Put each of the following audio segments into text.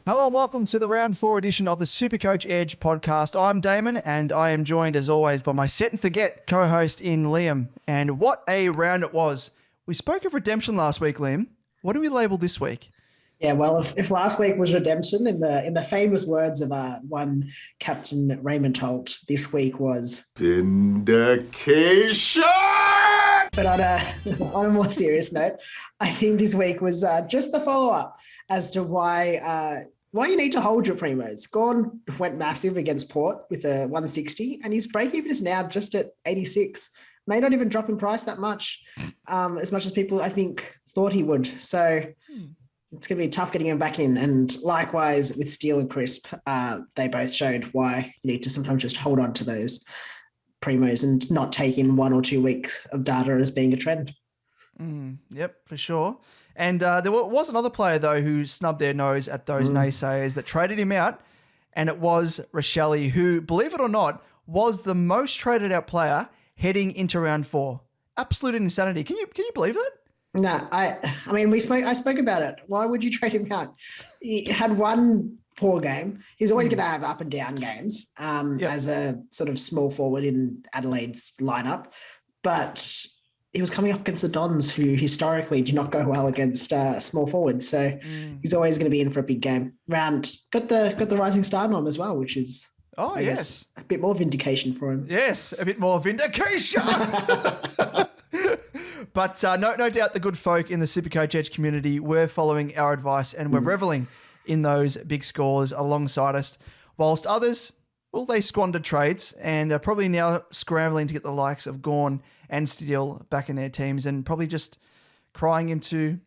Hello and welcome to the round 4 edition of the SuperCoach Edge podcast. I'm Damon and I am joined as always by my set and forget co-host in Liam. And what a round it was. We spoke of redemption last week, Liam. What do we label this week? Yeah, well, if last week was redemption, in the famous words of one Captain Raymond Holt, this week was Vindication. But on a more serious note, I think this week was just the follow-up as to why you need to hold your primos. Gawn went massive against Port with a 160, and his break-even is now just at 86. May not even drop in price that much, as people, I think, thought he would. So it's going to be tough getting him back in. And likewise with Steele and Crisp, they both showed why you need to sometimes just hold on to those primos and not take in 1 or 2 weeks of data as being a trend. Yep, for sure. And there was another player, though, who snubbed their nose at those naysayers that traded him out, and it was Rochelle, who, believe it or not, was the most traded out player heading into round 4. Absolute insanity. Can you believe that? No, I spoke about it. Why would you trade him out? He had one poor game. He's always going to have up and down games as a sort of small forward in Adelaide's lineup, but he was coming up against the Dons, who historically do not go well against small forwards. So he's always going to be in for a big game. Got the Rising Star nom as well, which is I guess a bit more vindication for him. Yes, a bit more vindication. But no doubt the good folk in the SuperCoach Edge community were following our advice and were reveling in those big scores alongside us, whilst others, well, they squandered trades and are probably now scrambling to get the likes of Gawn and Steele back in their teams and probably just crying into,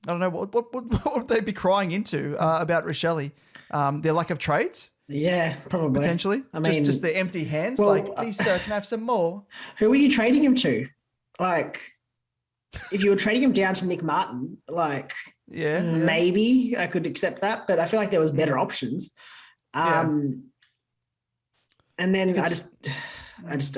I don't know, what would they be crying into about Rochelle? Their lack of trades? Yeah, probably. Potentially. I mean, just their empty hands. Well, please, sir, can I have some more? Who are you trading him to? If you were trading him down to Nick Martin, maybe I could accept that, but I feel like there was better options. And then I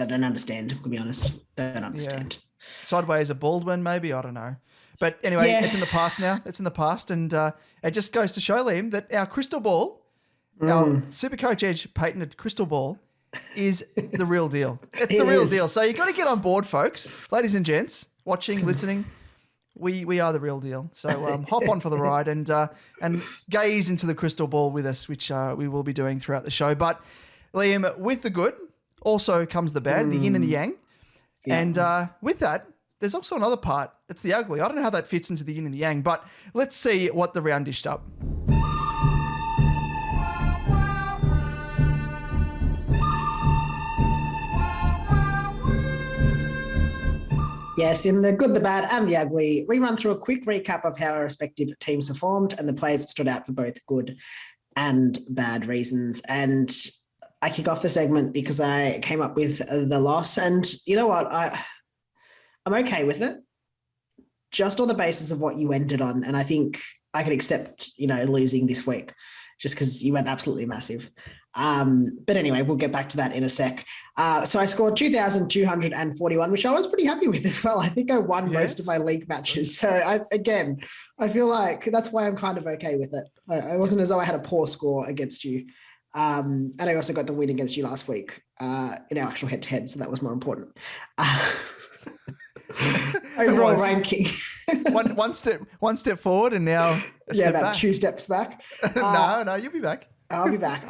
don't understand, to be honest. Don't understand. Yeah. Sideways a Baldwin, maybe, I don't know. But anyway, It's in the past now. It's in the past, and it just goes to show, Liam, that our crystal ball, our SuperCoach Edge patented crystal ball, is the real deal. It's the real deal. So you got to get on board, folks, ladies and gents, watching, listening. We are the real deal. So hop on for the ride and gaze into the crystal ball with us, which we will be doing throughout the show. But Liam, with the good also comes the bad, the yin and the yang. Yeah. And with that, there's also another part. It's the ugly. I don't know how that fits into the yin and the yang, but let's see what the round dished up. Yes, in the good, the bad, and the ugly, we run through a quick recap of how our respective teams performed and the players that stood out for both good and bad reasons. And I kick off the segment because I came up with the loss. And you know what? I'm okay with it, just on the basis of what you ended on. And I think I can accept, losing this week just because you went absolutely massive. But anyway, we'll get back to that in a sec. So I scored 2,241, which I was pretty happy with as well. I think I won most of my league matches. So I feel like that's why I'm kind of okay with it. I wasn't as though I had a poor score against you. And I also got the win against you last week in our actual head-to-head. So that was more important. Overall ranking. one step forward and now a step back. 2 steps back. No, you'll be back. I'll be back.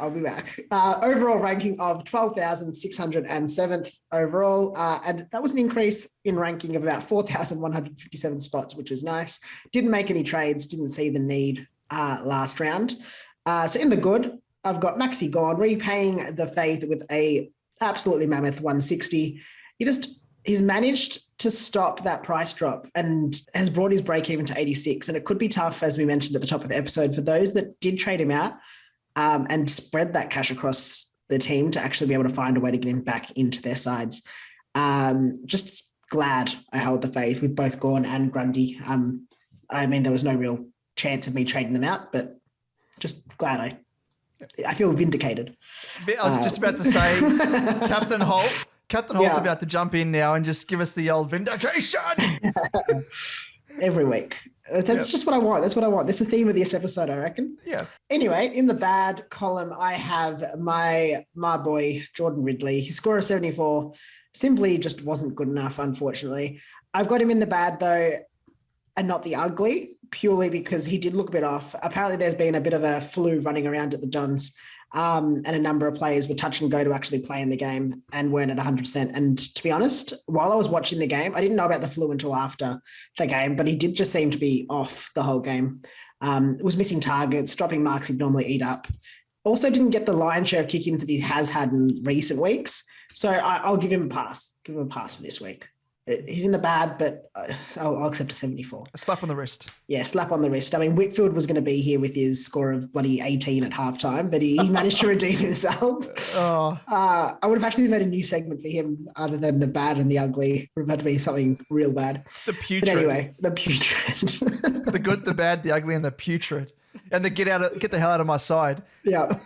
Overall ranking of 12,607th overall. And that was an increase in ranking of about 4,157 spots, which is nice. Didn't make any trades. Didn't see the need last round. So in the good, I've got Maxi Gawn repaying the faith with a absolutely mammoth 160. He's managed to stop that price drop and has brought his break even to 86. And it could be tough, as we mentioned at the top of the episode, for those that did trade him out and spread that cash across the team to actually be able to find a way to get him back into their sides. Just glad I held the faith with both Gawn and Grundy. There was no real chance of me trading them out, but just glad I feel vindicated. I was just about to say, Captain Holt's about to jump in now and just give us the old vindication. every week. That's just what I want. That's what I want. That's the theme of this episode, I reckon. Yeah. Anyway, in the bad column, I have my boy, Jordan Ridley. His score of 74 simply just wasn't good enough, unfortunately. I've got him in the bad, though, and not the ugly, purely because he did look a bit off. Apparently, there's been a bit of a flu running around at the Dons, and a number of players were touch and go to actually play in the game and weren't at 100%. And to be honest, while I was watching the game, I didn't know about the flu until after the game, but he did just seem to be off the whole game. Was missing targets, dropping marks he'd normally eat up. Also didn't get the lion's share of kick-ins that he has had in recent weeks. So I'll give him a pass. Give him a pass for this week. He's in the bad, but I'll accept a 74. A slap on the wrist. Yeah, slap on the wrist. I mean, Whitfield was going to be here with his score of bloody 18 at halftime, but he managed to redeem himself. Oh. I would have actually made a new segment for him other than the bad and the ugly. It would have had to be something real bad. The putrid. But anyway, the putrid. The good, the bad, the ugly, and the putrid. And the get the hell out of my side. Yeah.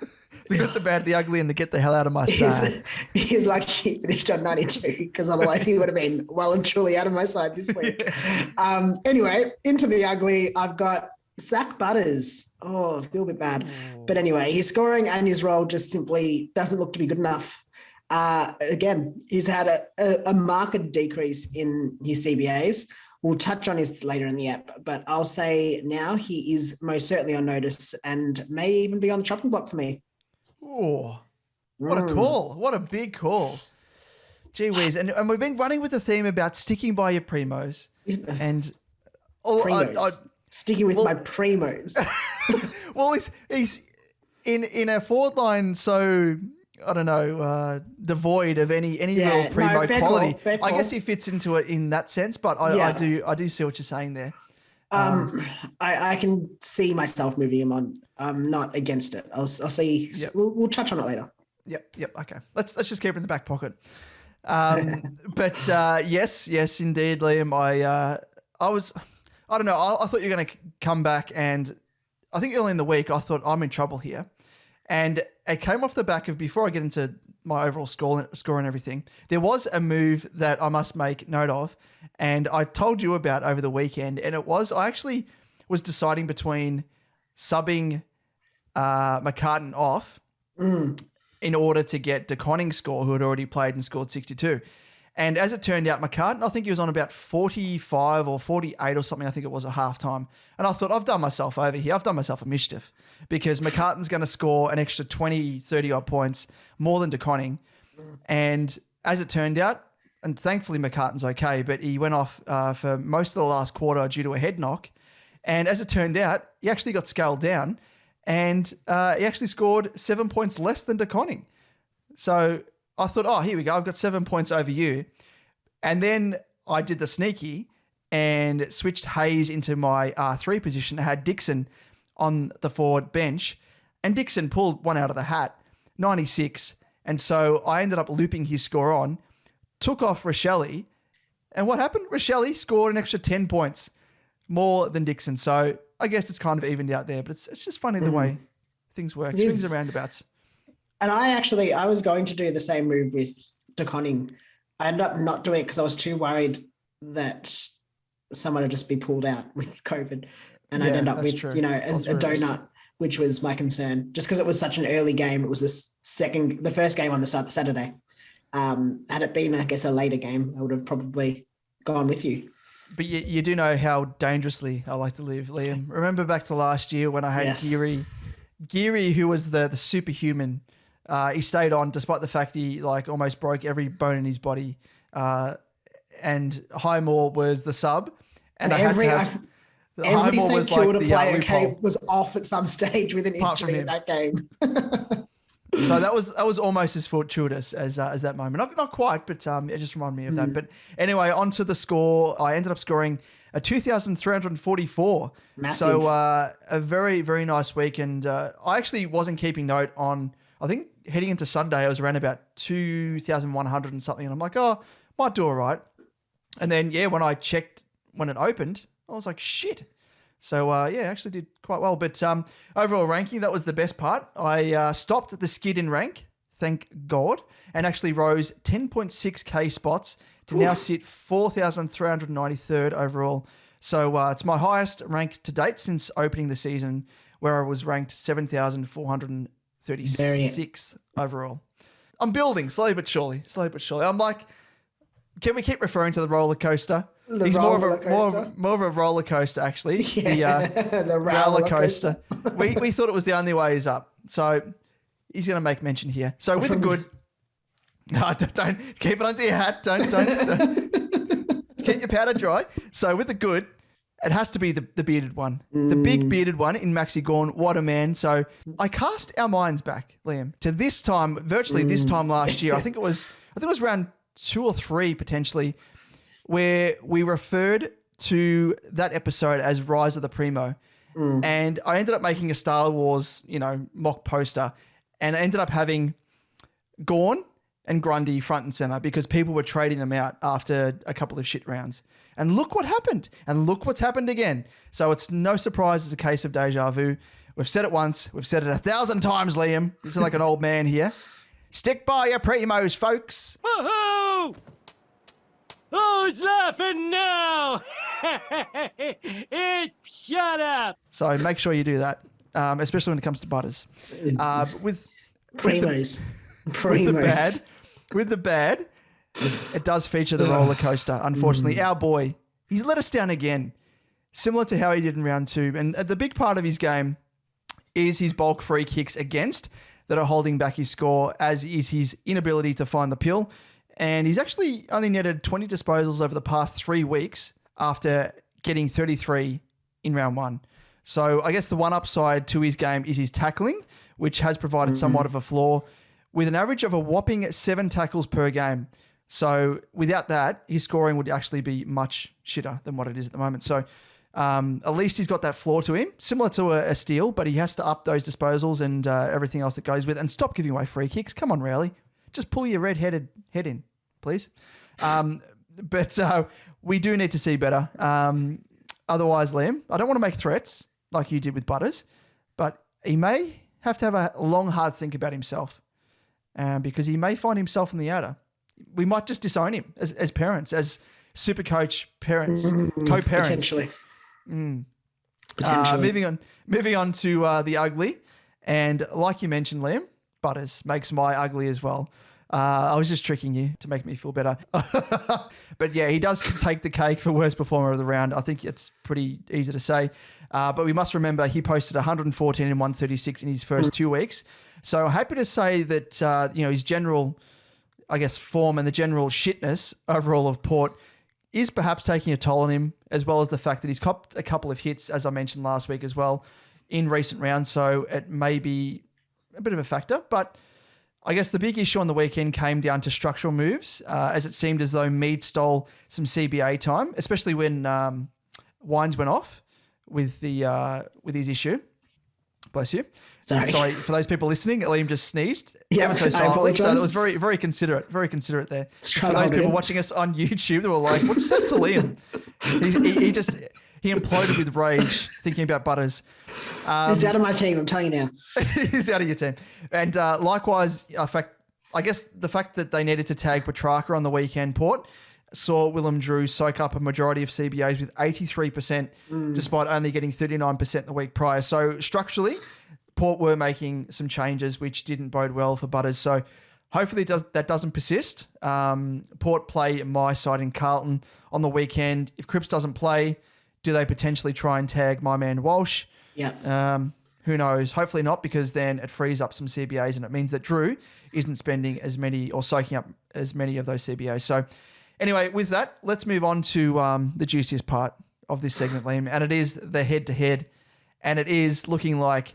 The good, the bad, the ugly, and the get the hell out of my side. He's lucky he finished on 92 because otherwise he would have been well and truly out of my side this week. Yeah. Anyway, into the ugly, I've got Zach Butters. Oh, I feel a bit bad. But anyway, his scoring and his role just simply doesn't look to be good enough. Again, he's had a marked decrease in his CBAs. We'll touch on this later in the app, but I'll say now he is most certainly on notice and may even be on the chopping block for me. Oh, what a call. What a big call. Gee whiz. And we've been running with the theme about sticking by your premos. And sticking with my premos. Well, he's in a forward line, so I don't know, devoid of any real primo quality. Fair call. I guess he fits into it in that sense, but I do see what you're saying there. I can see myself moving him on. I'm not against it. I'll see. Yep. We'll touch on it later. Yep. Okay. Let's just keep it in the back pocket. But yes, indeed, Liam. I don't know. I thought you were going to come back, and I think early in the week I thought I'm in trouble here, and it came off the back of, before I get into my overall score and everything, there was a move that I must make note of, and I told you about over the weekend, and I actually was deciding between subbing McCartan off in order to get DeConning's score, who had already played and scored 62. And as it turned out, McCartan, I think he was on about 45 or 48 or something, I think it was, at halftime. And I thought, I've done myself over here. I've done myself a mischief, because McCartan's going to score an extra 20, 30 odd points more than DeConning. And as it turned out, and thankfully McCartan's okay, but he went off for most of the last quarter due to a head knock. And as it turned out, he actually got scaled down, and he actually scored 7 points less than DeConning. So I thought, oh, here we go. I've got 7 points over you. And then I did the sneaky and switched Hayes into my R3 position. I had Dixon on the forward bench, and Dixon pulled one out of the hat, 96. And so I ended up looping his score on, took off Rochelle. And what happened? Rochelle scored an extra 10 points more than Dixon. So I guess it's kind of evened out there, but it's just funny the way things work. Swings and roundabouts. And I was going to do the same move with DeConning. I ended up not doing it because I was too worried that someone would just be pulled out with COVID. And I'd end up with, true. As a donut, which was my concern. Just because it was such an early game. It was the first game on the Saturday. Had it been, I guess, a later game, I would have probably gone with you. But you do know how dangerously I like to live, Liam. Remember back to last year when I had Geary, who was the superhuman. He stayed on despite the fact he almost broke every bone in his body. And Highmore was the sub. And I had to have... Every St Kilda player was off at some stage with an injury in that game. So that was almost as fortuitous as that moment. Not quite, but it just reminded me of that. But anyway, onto the score. I ended up scoring a 2,344. Massive. So a very, very nice week. And I actually wasn't keeping note on, I think heading into Sunday, I was around about 2,100 and something. And I'm like, oh, might do all right. And then, when I checked when it opened, I was like, shit. So, actually did quite well. But overall ranking, that was the best part. I stopped the skid in rank, thank God, and actually rose 10.6K spots to now sit 4,393rd overall. So it's my highest rank to date since opening the season, where I was ranked 7,436 overall. I'm building slowly but surely. I'm like, can we keep referring to the roller coaster? He's more of a roller coaster, actually. Yeah, the roller coaster. we thought it was the only way he's up. So he's going to make mention here. So with the good, no, don't keep it under your hat. Don't keep your powder dry. So with the good, it has to be the bearded one, the big bearded one in Maxi Gawn. What a man! So I cast our minds back, Liam, to this time, virtually this time last year. I think it was around 2 or 3 potentially, where we referred to that episode as Rise of the Premo. And I ended up making a Star Wars, mock poster, and I ended up having Gawn and Grundy front and center because people were trading them out after a couple of shit rounds. And look what happened. And look what's happened again. So it's no surprise it's a case of deja vu. We've said it once. We've said it 1,000 times, Liam. You sound like an old man here. Stick by your primos, folks. Woohoo! Who's laughing now? Shut up. So make sure you do that, especially when it comes to butters. With Primos. With the bad, it does feature the roller coaster. Unfortunately, our boy, he's let us down again, similar to how he did in round 2. And the big part of his game is his bulk free kicks against that are holding back his score, as is his inability to find the pill. And he's actually only netted 20 disposals over the past 3 weeks after getting 33 in round 1. So I guess the one upside to his game is his tackling, which has provided somewhat of a flaw, with an average of a whopping 7 tackles per game. So without that, his scoring would actually be much shitter than what it is at the moment. So at least he's got that flaw to him, similar to a steal, but he has to up those disposals and everything else that goes with it, and stop giving away free kicks. Come on, Rowley. Just pull your red-headed head in, please. But we do need to see better. Otherwise, Liam, I don't want to make threats like you did with Butters, but he may have to have a long, hard think about himself because he may find himself in the outer. We might just disown him as parents, as SuperCoach parents, co-parents. Potentially. Potentially. Moving on to the ugly. And like you mentioned, Liam, Butters makes my ugly as well. I was just tricking you to make me feel better. But yeah, he does take the cake for worst performer of the round. I think it's pretty easy to say. But we must remember he posted 114 and 136 in his first 2 weeks. So happy to say that his general, I guess, form and the general shitness overall of Port is perhaps taking a toll on him, as well as the fact that he's copped a couple of hits, as I mentioned last week as well, in recent rounds. So it may be a bit of a factor, but I guess the big issue on the weekend came down to structural moves, as it seemed as though Mead stole some CBA time, especially when Wines went off with his issue. Bless you. Sorry for those people listening. Liam just sneezed. Yeah, so silently. So it was very, very considerate. Very considerate there. For those people watching us on YouTube, they were like, "What just happened to Liam?" He imploded with rage thinking about Butters. He's out of my team. I'm telling you now. He's out of your team. And likewise, I guess the fact that they needed to tag Petrarca on the weekend, Port, saw Willem Drew soak up a majority of CBAs with 83%, despite only getting 39% the week prior. So structurally, Port were making some changes which didn't bode well for Butters. So hopefully that doesn't persist. Port play my side in Carlton on the weekend. If Cripps doesn't play, do they potentially try and tag my man Walsh? Yeah. Who knows? Hopefully not, because then it frees up some CBAs and it means that Drew isn't spending as many or soaking up as many of those CBAs. So anyway, with that, let's move on to the juiciest part of this segment, Liam, and it is the head-to-head, and it is looking like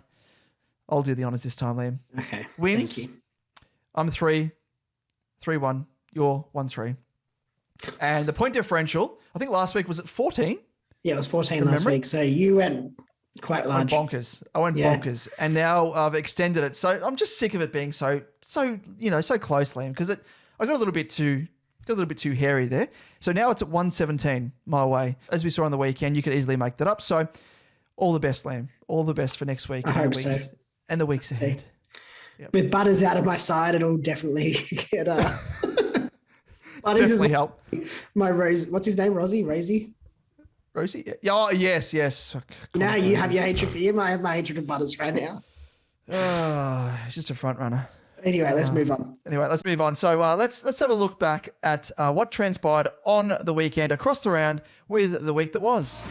I'll do the honours this time, Liam. Okay. Wins. Thank you. I'm 3-1. You're 1-3. And the point differential, I think last week was at 14. Yeah, it was 14 last week. So you went quite large. I went bonkers. And now I've extended it. So I'm just sick of it being so close, Liam, because I got a little bit too hairy there. So now it's at 117 my way. As we saw on the weekend, you could easily make that up. So all the best, Liam. All the best for next week. I hope so. And the weeks ahead. Yep. With Butters out of my side, it'll definitely get Butters definitely help. My Rose, what's his name? Rosie? Rosie? Yeah, oh, yes. Now you have your hatred for him. I have my hatred of Butters right now. He's just a front runner. Anyway, let's move on. So let's have a look back at what transpired on the weekend across the round with the week that was.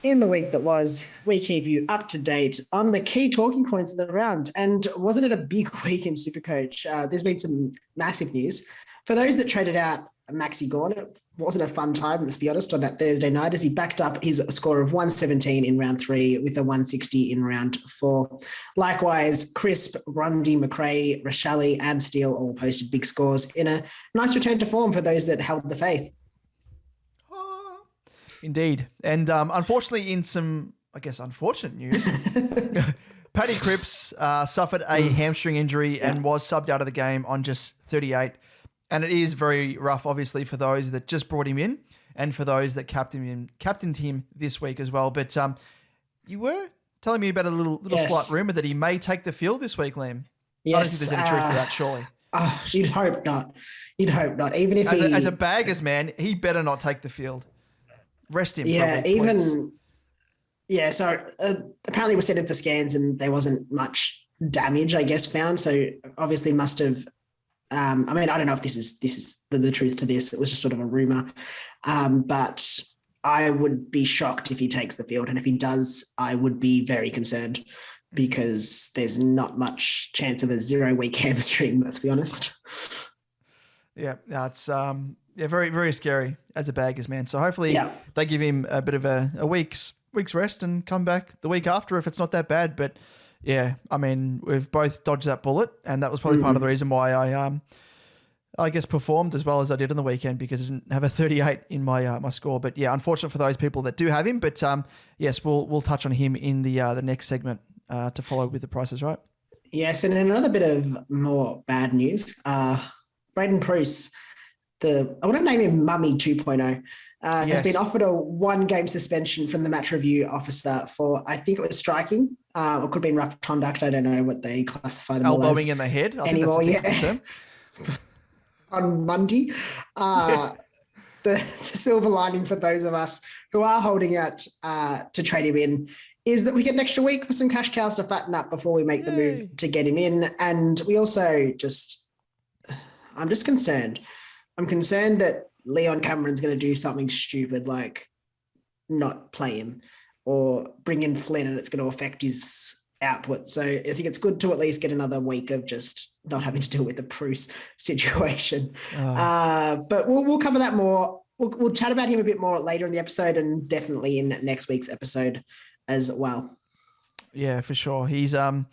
In the week that was, we keep you up to date on the key talking points of the round. And wasn't it a big week in SuperCoach? There's been some massive news. For those that traded out Maxi Gawn, it wasn't a fun time, let's be honest, on that Thursday night, as he backed up his score of 117 in round 3 with a 160 in round 4. Likewise, Crisp, Grundy, McRae, Rashali, and Steele all posted big scores in a nice return to form for those that held the faith. Indeed. And unfortunately, in some, I guess, unfortunate news, Paddy Cripps suffered a hamstring injury and was subbed out of the game on just 38. And it is very rough, obviously, for those that just brought him in and for those that captained him this week as well. But you were telling me about a little slight rumor that he may take the field this week, Liam. Yes. I don't think there's any truth to that, surely. You'd hope not. Even if as a baggers man, he better not take the field. Rest him. Yeah, please. So apparently it was sent in for scans and there wasn't much damage, I guess, found. So obviously must have. I don't know if this is the truth to this. It was just sort of a rumor, but I would be shocked if he takes the field, and if he does, I would be very concerned because there's not much chance of a 0-week hamstring. Let's be honest. Yeah, it's very, very scary as a baggers man. So hopefully they give him a bit of a week's rest and come back the week after if it's not that bad. But yeah, I mean, we've both dodged that bullet, and that was probably part of the reason why I guess performed as well as I did on the weekend, because I didn't have a 38 in my my score. But yeah, unfortunate for those people that do have him. But yes, we'll touch on him in the next segment to follow with the prices right. Yes, and then another bit of more bad news. Braden Pruce, I want to name him Mummy 2.0, has been offered a 1-game suspension from the match review officer for, I think it was striking. It could have been rough conduct. I don't know what they classify them all as. Elbowing in the head? I think that's a different term. On Monday. The silver lining for those of us who are holding out to trade him in is that we get an extra week for some cash cows to fatten up before we make the move to get him in. And we also I'm just concerned. I'm concerned that Leon Cameron's going to do something stupid like not play him or bring in Flynn, and it's going to affect his output. So I think it's good to at least get another week of just not having to deal with the Bruce situation. But we'll cover that more. We'll chat about him a bit more later in the episode, and definitely in next week's episode as well. Yeah, for sure. He's I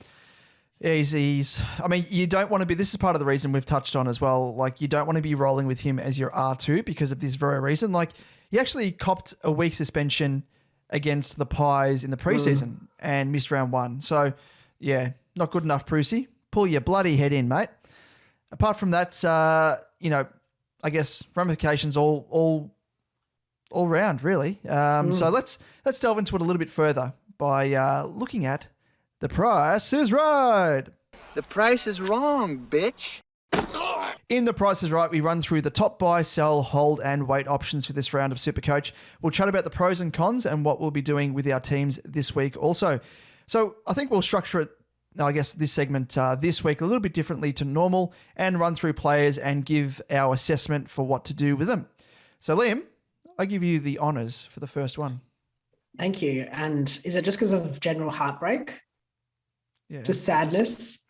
mean, you don't want to be, this is part of the reason we've touched on as well. Like, you don't want to be rolling with him as your R2 because of this very reason. Like, he actually copped a week suspension against the Pies in the preseason and missed round 1. So yeah, not good enough, Prusy. Pull your bloody head in, mate. Apart from that, I guess ramifications all round, really. So let's delve into it a little bit further by looking at The Price is Right. The price is wrong, bitch. In The Price is Right, we run through the top buy, sell, hold, and wait options for this round of SuperCoach. We'll chat about the pros and cons and what we'll be doing with our teams this week also. So I think we'll structure it, I guess, this segment this week a little bit differently to normal and run through players and give our assessment for what to do with them. So Liam, I give you the honours for the first one. Thank you. And is it just because of general heartbreak? Yeah. Just sadness?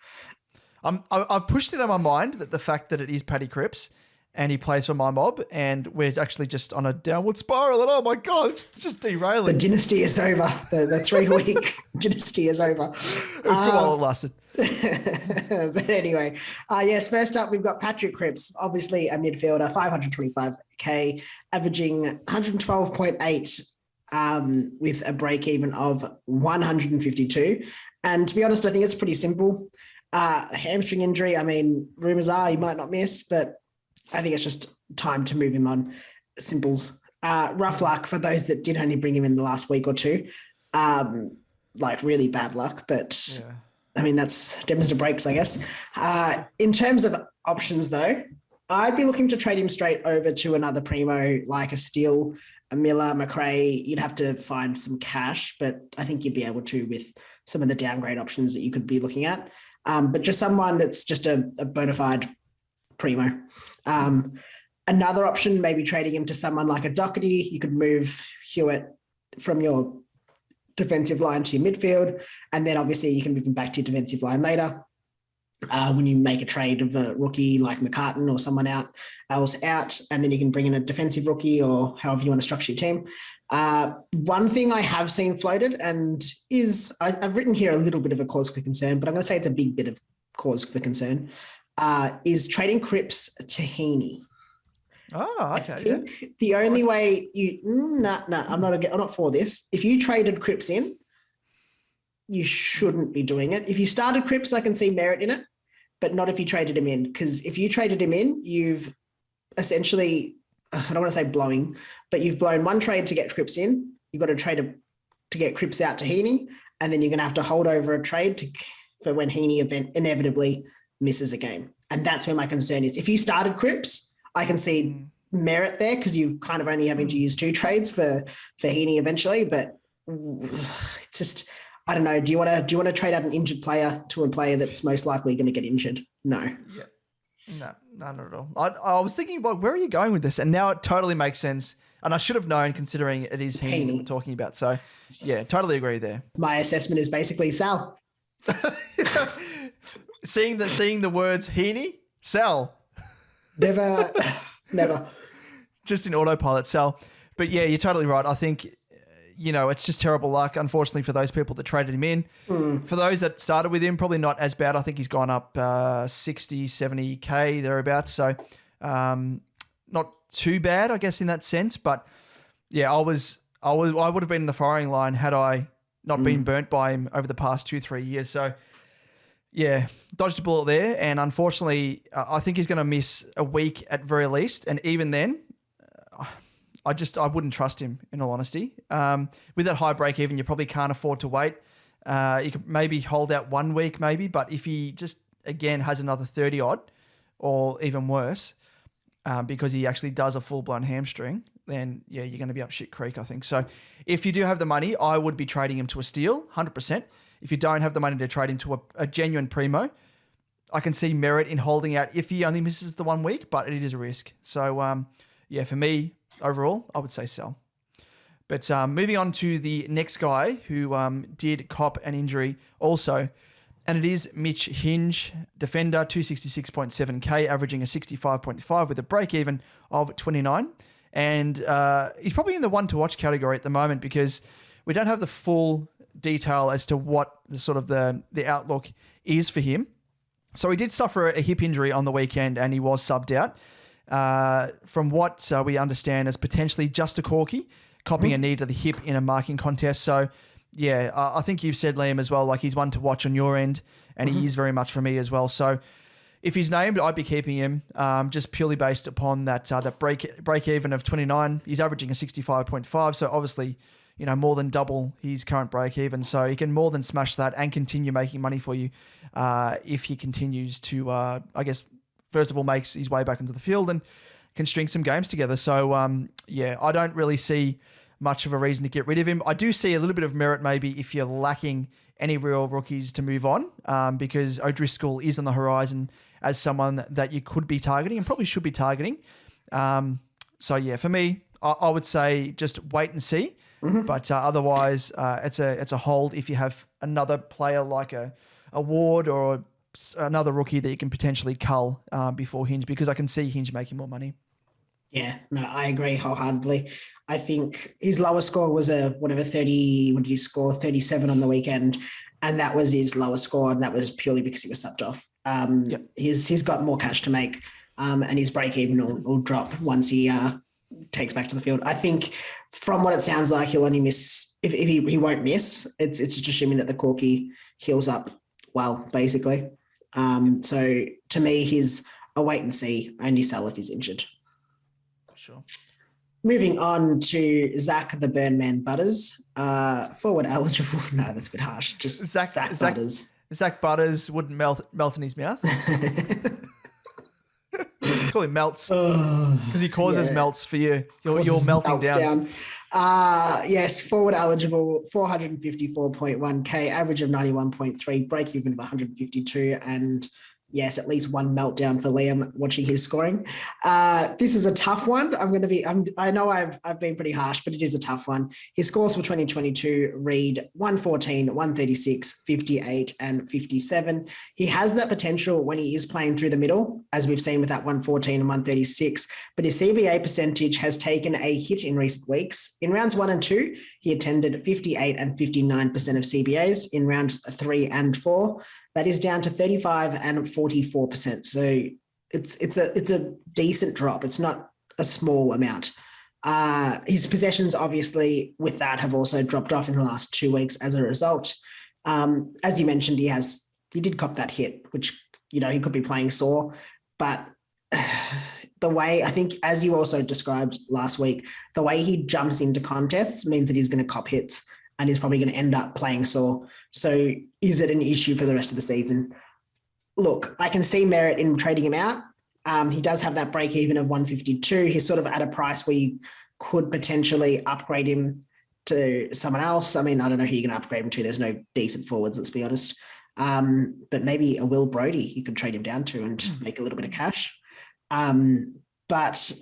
I've pushed it in my mind that the fact that it is Paddy Cripps and he plays for my mob and we're actually just on a downward spiral and oh my God, it's just derailing. The dynasty is over. The 3-week dynasty is over. It was good while it lasted. But anyway, yes, first up, we've got Patrick Cripps, obviously a midfielder, 525K, averaging 112.8 with a break even of 152. And to be honest, I think it's pretty simple. Hamstring injury, I mean, rumors are he might not miss, but I think it's just time to move him on. Simples. Rough luck for those that did only bring him in the last week or two. like really bad luck, but Yeah. I mean, that's Dems to breaks, I guess. In terms of options, though, I'd be looking to trade him straight over to another primo, like a Steele, a Miller, McRae. You'd have to find some cash, but I think you'd be able to with some of the downgrade options that you could be looking at. But just someone that's just a bona fide primo. Another option, maybe trading him to someone like a Doherty. You could move Hewitt from your defensive line to your midfield, and then obviously you can move him back to your defensive line later when you make a trade of a rookie like McCartan or someone else out, and then you can bring in a defensive rookie or however you want to structure your team. One thing I have seen floated and is I've written here a little bit of a cause for concern, but I'm going to say it's a big bit of cause for concern, is trading Cripps to Heaney. Oh, okay. I think the only way I'm not for this. If you traded Cripps in, you shouldn't be doing it. If you started Cripps, I can see merit in it, but not if you traded him in. Because if you traded him in, you've essentially, I don't want to say blowing, but you've blown one trade to get Cripps in. You've got to trade to get Cripps out to Heaney, and then you're going to have to hold over a trade for when Heaney inevitably misses a game. And that's where my concern is. If you started Cripps, I can see merit there because you kind of only having to use two trades for Heaney eventually, but it's just, I don't know. Do you want to trade out an injured player to a player that's most likely going to get injured? No. Yeah. No, not at all. I was thinking about where are you going with this, and now it totally makes sense. And I should have known considering it is Heaney we're talking about. So yeah, totally agree there. My assessment is basically Sal. seeing the words Heaney, Sal. Never. Just in autopilot, Sal. But yeah, you're totally right. I think, it's just terrible luck, unfortunately, for those people that traded him in. For those that started with him, probably not as bad. I think he's gone up 60, 70K, thereabouts. So not too bad, I guess, in that sense. But yeah, I would have been in the firing line had I not been burnt by him over the past 2-3 years. So yeah, dodged a bullet there. And unfortunately, I think he's going to miss a week at very least. And even then, I wouldn't trust him, in all honesty. With that high break even, you probably can't afford to wait. You could maybe hold out 1 week maybe, but if he just, again, has another 30 odd or even worse, because he actually does a full-blown hamstring, then yeah, you're going to be up shit creek, I think. So if you do have the money, I would be trading him to a steal, 100%. If you don't have the money to trade him to a genuine primo, I can see merit in holding out if he only misses the 1 week, but it is a risk. So yeah, for me, overall, I would say sell. But moving on to the next guy who did cop an injury also, and it is Mitch Hinge, defender, 266.7K, averaging a 65.5 with a break-even of 29. And he's probably in the one to watch category at the moment because we don't have the full detail as to what the sort of the outlook is for him. So he did suffer a hip injury on the weekend and he was subbed out. From what we understand as potentially just a corky, copping a knee to the hip in a marking contest. So yeah, I think you've said, Liam, as well, like he's one to watch on your end and he is very much for me as well. So if he's named, I'd be keeping him just purely based upon that break even of 29. He's averaging a 65.5. So obviously, more than double his current break even. So he can more than smash that and continue making money for you if he continues to, I guess, first of all, makes his way back into the field and can string some games together. So, yeah, I don't really see much of a reason to get rid of him. I do see a little bit of merit maybe if you're lacking any real rookies to move on because O'Driscoll is on the horizon as someone that you could be targeting and probably should be targeting. So, yeah, for me, I would say just wait and see. But otherwise, it's a hold if you have another player like a Ward or another rookie that you can potentially cull before Hinge because I can see Hinge making more money. Yeah, no, I agree wholeheartedly. I think his lowest score was 30, what did he score? 37 on the weekend. And that was his lowest score. And that was purely because he was subbed off. He's got more cash to make and his break even will drop once he takes back to the field. I think from what it sounds like, he'll only miss, if he won't miss, it's just assuming that the corky heals up well, basically. So to me, he's a wait and see, only sell if he's injured. Sure. Moving on to Zach the Burnman Butters. Forward eligible. No, that's a bit harsh. Just Zach Butters. Zach Butters wouldn't melt in his mouth. Call him melts because he causes melts for you. You're melting down. Yes, forward eligible, 454.1k, average of 91.3, break even of 152, and yes, at least one meltdown for Liam watching his scoring. This is a tough one. I know I've been pretty harsh, but it is a tough one. His scores for 2022 read 114, 136, 58, and 57. He has that potential when he is playing through the middle, as we've seen with that 114 and 136, but his CBA percentage has taken a hit in recent weeks. In rounds 1 and 2, he attended 58 and 59% of CBAs. In rounds 3 and 4, that is down to 35 and 44%. So it's a decent drop. It's not a small amount. His possessions, obviously, with that have also dropped off in the last 2 weeks as a result. As you mentioned, he did cop that hit, which, he could be playing sore. But the way, I think, as you also described last week, the way he jumps into contests means that he's going to cop hits and he's probably going to end up playing sore. So is it an issue for the rest of the season? Look, I can see merit in trading him out. He does have that break even of 152. He's sort of at a price where you could potentially upgrade him to someone else. I mean, I don't know who you're going to upgrade him to. There's no decent forwards, let's be honest. But maybe a Will Brodie you could trade him down to and make a little bit of cash. But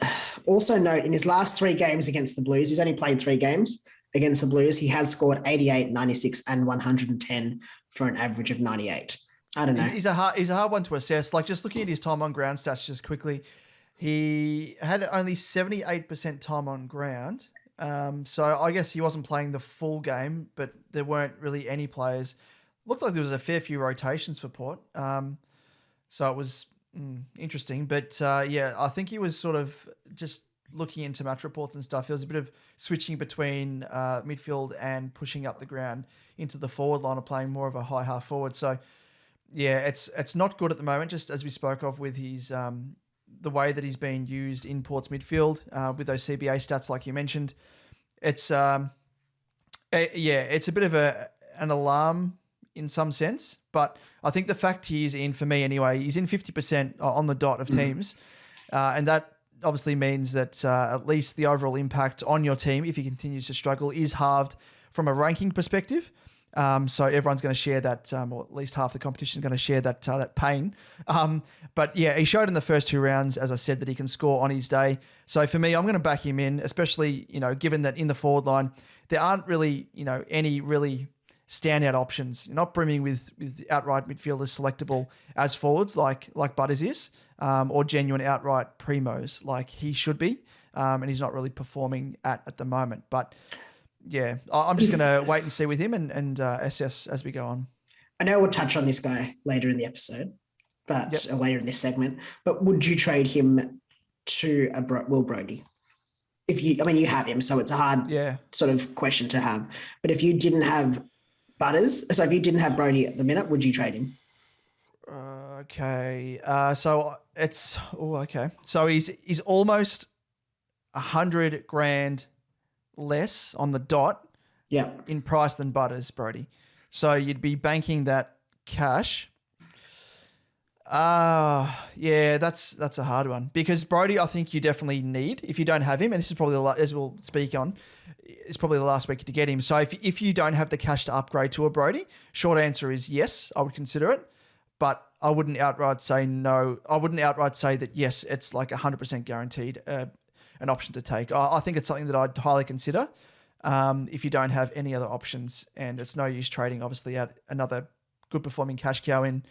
also note, in his last 3 games against the Blues, he's only played 3 games against the Blues. He has scored 88, 96, and 110 for an average of 98. I don't know. He's a hard one to assess. Like, just looking at his time on ground stats just quickly, he had only 78% time on ground. So I guess he wasn't playing the full game, but there weren't really any players. Looked like there was a fair few rotations for Port. So it was interesting. But I think he was sort of just looking into match reports and stuff. There was a bit of switching between midfield and pushing up the ground into the forward line, or playing more of a high half forward. So yeah, it's not good at the moment, just as we spoke of with his the way that he's being used in Port's midfield with those CBA stats, like you mentioned. It's it's a bit of an alarm in some sense, but I think the fact he is in, for me anyway, he's in 50% on the dot of teams, and that obviously means that at least the overall impact on your team, if he continues to struggle, is halved from a ranking perspective. So everyone's going to share that, or at least half the competition is going to share that pain. But yeah, he showed in the first 2 rounds, as I said, that he can score on his day. So for me, I'm going to back him in, especially, given that in the forward line, there aren't really, any really standout options. You're not brimming with outright midfielders selectable as forwards like Butters is, or genuine outright premos like he should be. And he's not really performing at the moment. But yeah, I'm just going to wait and see with him and assess as we go on. I know we'll touch on this guy later in the episode, but later in this segment. But would you trade him to a Will Brodie? You have him, so it's a hard sort of question to have. But if you didn't have Butters, so if you didn't have Brodie at the minute, would you trade him? Okay. So it's okay. So he's almost 100 grand less on the dot in price than Butters, Brodie. So you'd be banking that cash. That's a hard one, because Brodie, I think you definitely need, if you don't have him, and this is probably as we'll speak on, it's probably the last week to get him. So if you don't have the cash to upgrade to a Brodie, short answer is yes, I would consider it, but I wouldn't outright say no. I wouldn't outright say that yes, it's like 100% guaranteed an option to take. I think it's something that I'd highly consider if you don't have any other options, and it's no use trading obviously out another good performing cash cow in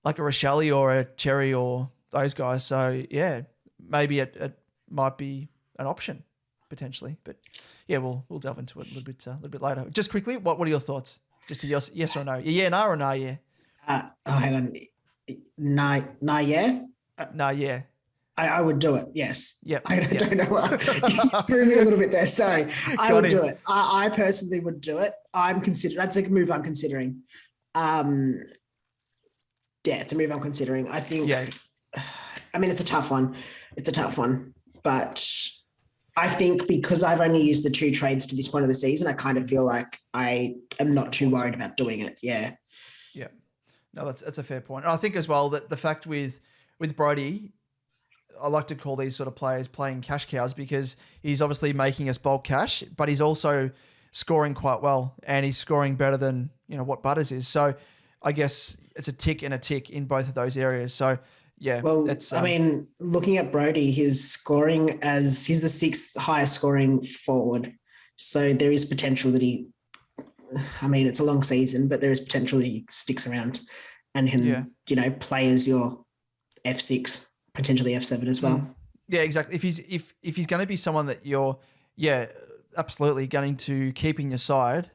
like a Rochelle or a Cherry or those guys. So yeah, maybe it might be an option potentially, but yeah, we'll delve into it a little bit later. Just quickly, what are your thoughts? Just a yes or no? Yeah, no or no, yeah. Hang on. Nah, yeah. No, yeah. I would do it. Yes. Yep. I don't know why. You threw me a little bit there. Sorry. I would do it. I personally would do it. That's a move I'm considering. It's a move I'm considering. I think, it's a tough one. But I think because I've only used the 2 trades to this point of the season, I kind of feel like I am not too worried about doing it. Yeah. Yeah. No, that's a fair point. And I think as well that the fact with Brody, I like to call these sort of players playing cash cows because he's obviously making us bulk cash, but he's also scoring quite well and he's scoring better than, what Butters is. So I guess it's a tick and a tick in both of those areas. So yeah. Well, looking at Brody, he's the 6th highest scoring forward. So there is potential that it's a long season, but there is potential that he sticks around and can, play as your F6, potentially F7 as well. Yeah, exactly. If he's going to be someone that you're, absolutely going to keep in your side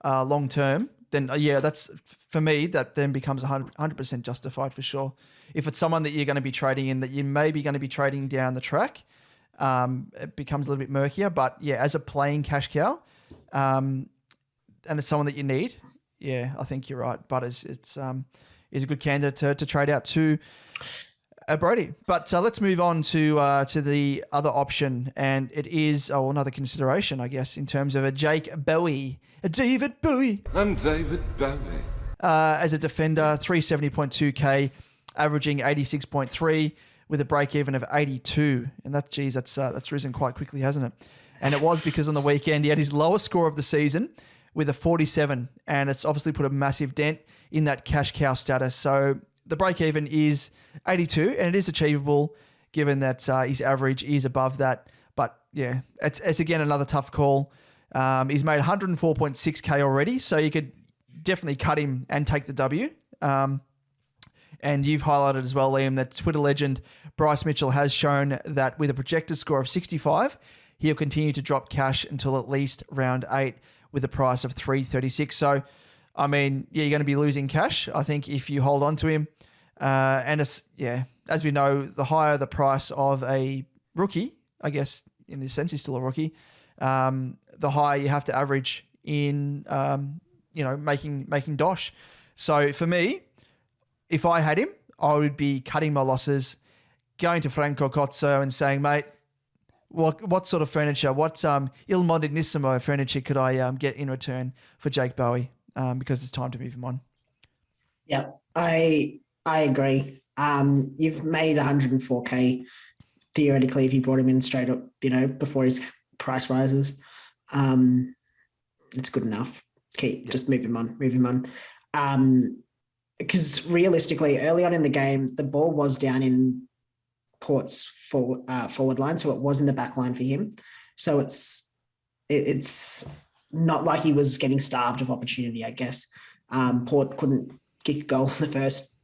long term, then that's for me, that then becomes 100% justified for sure. If it's someone that you're going to be trading in that you may be going to be trading down the track, it becomes a little bit murkier. But as a playing cash cow, and it's someone that you need, I think you're right. Butters, is a good candidate to trade out to Brody. But let's move on to the other option, and it is another consideration, I guess, in terms of a Jake Bowie, a David Bowie. I'm David Bowie. As a defender, 370.2k, averaging 86.3 with a break even of 82, and that's risen quite quickly, hasn't it? And it was because on the weekend he had his lowest score of the season with a 47, and it's obviously put a massive dent in that cash cow status. So the break even is 82, and it is achievable given that his average is above that. But it's again another tough call. He's made 104.6k already, so you could definitely cut him and take the W. And you've highlighted as well, Liam, that Twitter legend Bryce Mitchell has shown that with a projected score of 65, he'll continue to drop cash until at least round 8 with a price of 336. So, you're going to be losing cash, I think, if you hold on to him. And as we know, the higher the price of a rookie, I guess in this sense he's still a rookie, the higher you have to average in, making dosh. So for me, if I had him, I would be cutting my losses, going to Franco Cozzo and saying, mate, what sort of furniture, what Il Modernissimo furniture could I get in return for Jake Bowie? Because it's time to move him on. Yeah, I agree. You've made 104k theoretically if you brought him in straight up, before his price rises. It's good enough. Just move him on. Because realistically, early on in the game, the ball was down in Port's forward line, so it was in the back line for him. So it's not like he was getting starved of opportunity, I guess. Port couldn't kick a goal in the first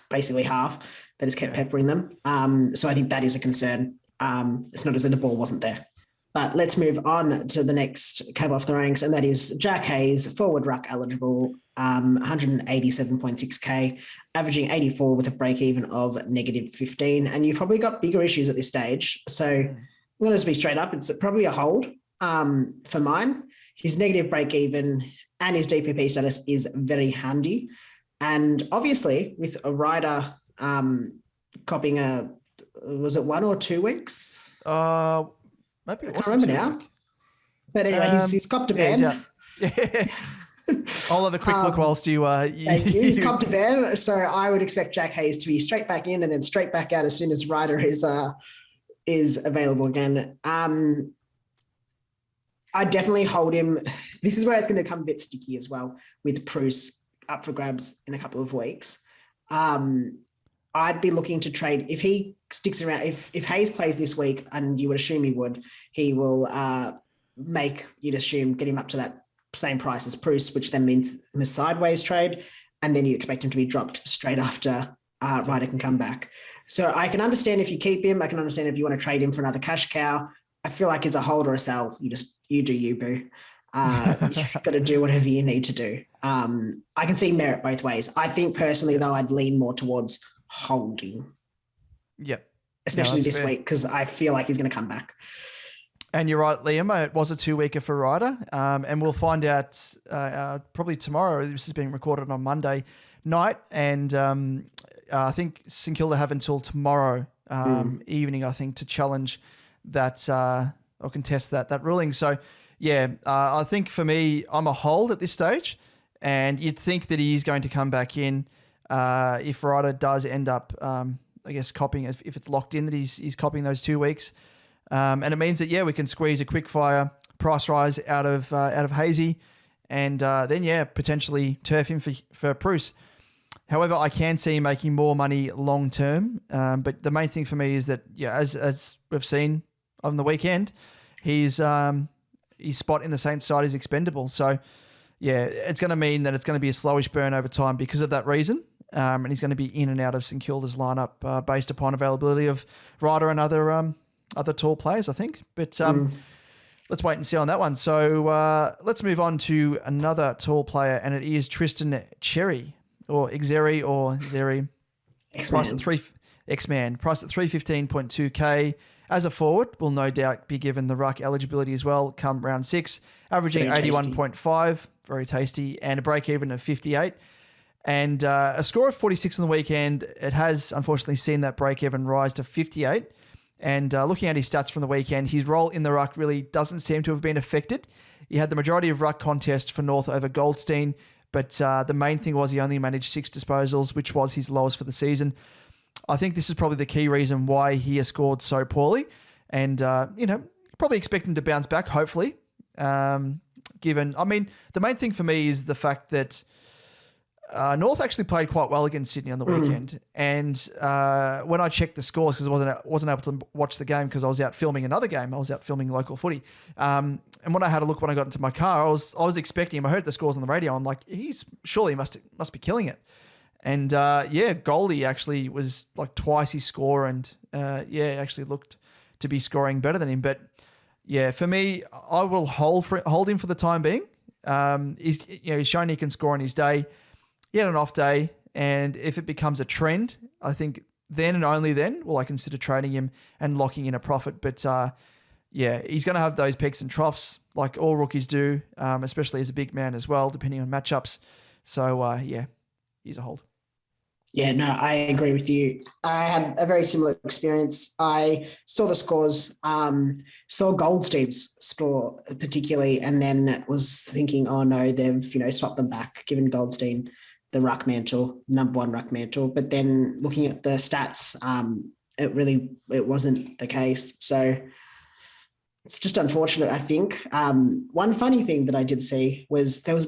basically half. They just kept peppering them. So I think that is a concern. It's not as though the ball wasn't there. But let's move on to the next cab off the ranks, and that is Jack Hayes, forward ruck eligible, 187.6k, averaging 84 with a break even of -15. And you've probably got bigger issues at this stage. So I'm going to just be straight up. It's probably a hold for mine. His negative break even and his DPP status is very handy. And obviously with a rider copying was it 1 or 2 weeks? Maybe I can't remember now. But anyway, he's copped a ban. Yeah. I'll have a quick look whilst you... Thank you. He's copped a ban. So I would expect Jack Hayes to be straight back in and then straight back out as soon as rider is available again. I definitely hold him. This is where it's going to come a bit sticky as well with Bruce up for grabs in a couple of weeks. I'd be looking to trade if he sticks around. If Hayes plays this week, and you would assume he would, he will you'd assume get him up to that same price as Bruce, which then means a sideways trade, and then you expect him to be dropped straight after Ryder can come back. So I can understand if you keep him. I can understand if you want to trade him for another cash cow. I feel like it's a hold or a sell. You do you, boo. You've got to do whatever you need to do. I can see merit both ways. I think personally, though, I'd lean more towards holding. Yep. Especially this week, because I feel like he's going to come back. And you're right, Liam. It was a 2-weeker for Ryder. And we'll find out probably tomorrow. This is being recorded on Monday night. And I think St Kilda have until tomorrow evening, I think, to challenge that contest that ruling. So, yeah, I think for me, I'm a hold at this stage, and you'd think that he's going to come back in if Ryder does end up, I guess, copying, if it's locked in that he's copying those 2 weeks. And it means that, we can squeeze a quick fire price rise out of Hazy, and then, potentially turf him for Bruce. However, I can see him making more money long term. But the main thing for me is that, as we've seen on the weekend, his spot in the Saints side is expendable. So, it's going to mean that it's going to be a slowish burn over time because of that reason. And he's going to be in and out of St Kilda's lineup based upon availability of Ryder and other tall players, I think. But let's wait and see on that one. So let's move on to another tall player, and it is Tristan Cherry, or Xeri, or Zeri. X-Man. Priced at 315.2K. As a forward, will no doubt be given the ruck eligibility as well come round 6, averaging 81.5, very tasty, and a break-even of 58. And a score of 46 on the weekend. It has, unfortunately, seen that break-even rise to 58. And looking at his stats from the weekend, his role in the ruck really doesn't seem to have been affected. He had the majority of ruck contest for North over Goldstein, but the main thing was he only managed 6 disposals, which was his lowest for the season. I think this is probably the key reason why he has scored so poorly. And, probably expect him to bounce back, hopefully. The main thing for me is the fact that North actually played quite well against Sydney on the weekend. And when I checked the scores, because I wasn't able to watch the game because I was out filming another game. I was out filming local footy. And when I had a look when I got into my car, I was expecting him. I heard the scores on the radio. I'm like, surely he must be killing it. And Goldie actually was like twice his score, and actually looked to be scoring better than him. But for me, I will hold him for the time being. He's shown he can score on his day. He had an off day, and if it becomes a trend, I think then and only then will I consider trading him and locking in a profit. But he's going to have those peaks and troughs like all rookies do, especially as a big man as well, depending on matchups. So he's a hold. Yeah, no, I agree with you. I had a very similar experience. I saw the scores, saw Goldstein's score particularly, and then was thinking, oh no, they've swapped them back, given Goldstein the ruck mantle, number 1 ruck mantle. But then looking at the stats, it wasn't the case. So it's just unfortunate, I think. One funny thing that I did see was there was a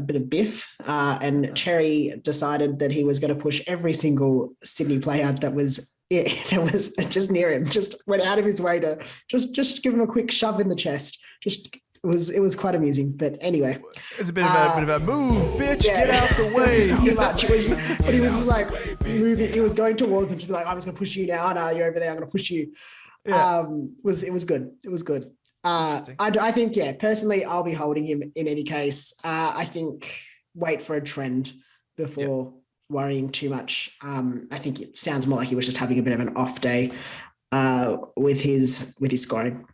bit of biff, and Cherry decided that he was going to push every single Sydney player that was just near him. Just went out of his way to just give him a quick shove in the chest. It was quite amusing. But anyway, it's a bit of a move, bitch. Get out the way. But he was just like moving. He was going towards him to be like, I'm just going to push you now. No, you're over there. I'm going to push you. Yeah. It was good. It was good. I think, personally, I'll be holding him in any case. I think wait for a trend before worrying too much. I think it sounds more like he was just having a bit of an off day with his scoring.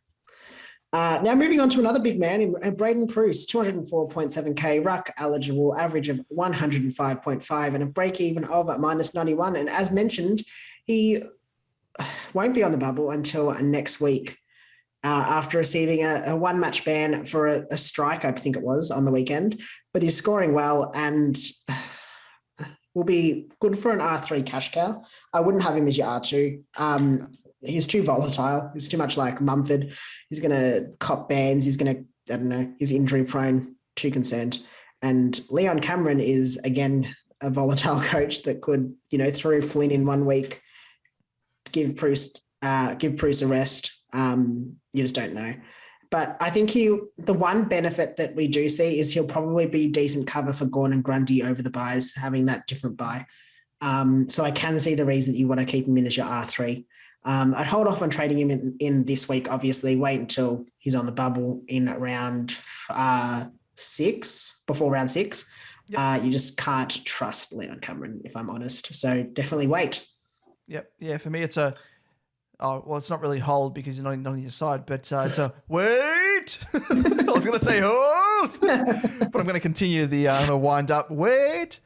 Now moving on to another big man in Braden Bruce, 204.7K, ruck eligible, average of 105.5 and a break even of -91. And as mentioned, he won't be on the bubble until next week after receiving a 1-match ban for a strike, I think it was, on the weekend. But he's scoring well and will be good for an R3 cash cow. I wouldn't have him as your R2. He's too volatile. He's too much like Mumford. He's going to cop bans. He's going to, he's injury prone, too concerned. And Leon Cameron is, again, a volatile coach that could, throw Flynn in 1 week, give Bruce a rest. You just don't know. But I think the one benefit that we do see is he'll probably be decent cover for Gawn and Grundy over the buys, having that different buy. So I can see the reason you want to keep him in as your R3. I'd hold off on trading him in this week, obviously. Wait until he's on the bubble in round 6, before round 6. Yep. You just can't trust Leon Cameron, if I'm honest. So definitely wait. Yep. Yeah, for me, it's it's not really hold because you're not on your side, but it's a wait. I was going to say hold, but I'm going to continue the wind up. Wait.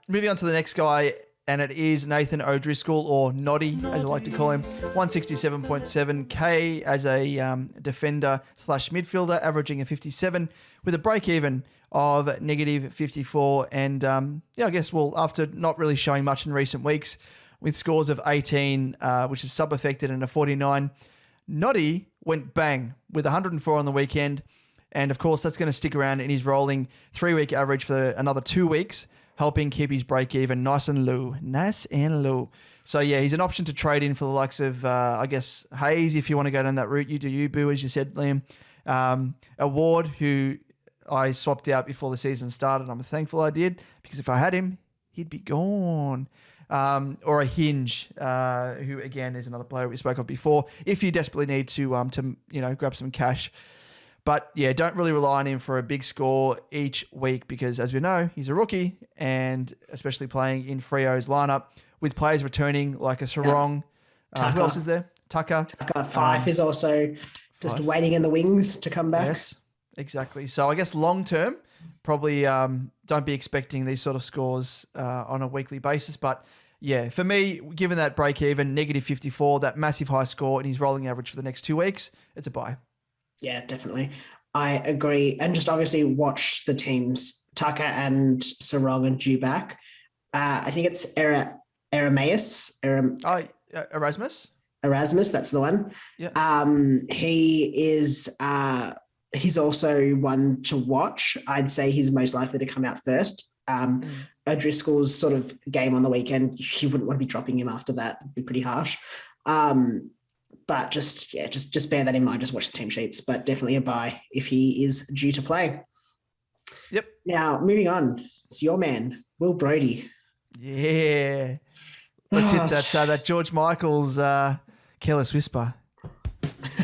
Moving on to the next guy, and it is Nathan O'Driscoll, or Noddy, as I like to call him. 167.7k as a defender / midfielder, averaging a 57 with a break-even of -54. And I guess, after not really showing much in recent weeks, with scores of 18, which is sub-affected, and a 49, Noddy went bang with 104 on the weekend. And of course, that's going to stick around in his rolling 3-week average for another 2 weeks, helping keep his break-even nice and low. So yeah, he's an option to trade in for the likes of, I guess, Hayes, if you want to go down that route. You do you, Boo, as you said, Liam. A Ward, who I swapped out before the season started. I'm thankful I did, because if I had him, he'd be gone. Or a Hinge, who again is another player we spoke of before, if you desperately need to grab some cash. But yeah, don't really rely on him for a big score each week, because as we know, he's a rookie, and especially playing in Freo's lineup with players returning like a Sarong. Who else is there? Tucker. Fife is also just waiting in the wings to come back. Yes, exactly. So I guess long term, probably don't be expecting these sort of scores on a weekly basis. But yeah, for me, given that break even, -54, that massive high score, and his rolling average for the next 2 weeks, it's a buy. Yeah, definitely. I agree. And just obviously watch the teams, Tucker and Sarong are due back. I think it's Erasmus. Erasmus, that's the one. Yeah. He's also one to watch. I'd say he's most likely to come out first. O'Driscoll's sort of game on the weekend, you wouldn't want to be dropping him after that. It'd be pretty harsh. But just bear that in mind. Just watch the team sheets, but definitely a buy if he is due to play. Yep. Now, moving on, it's your man, Will Brodie. Yeah. Let's hit that George Michael's Careless Whisper.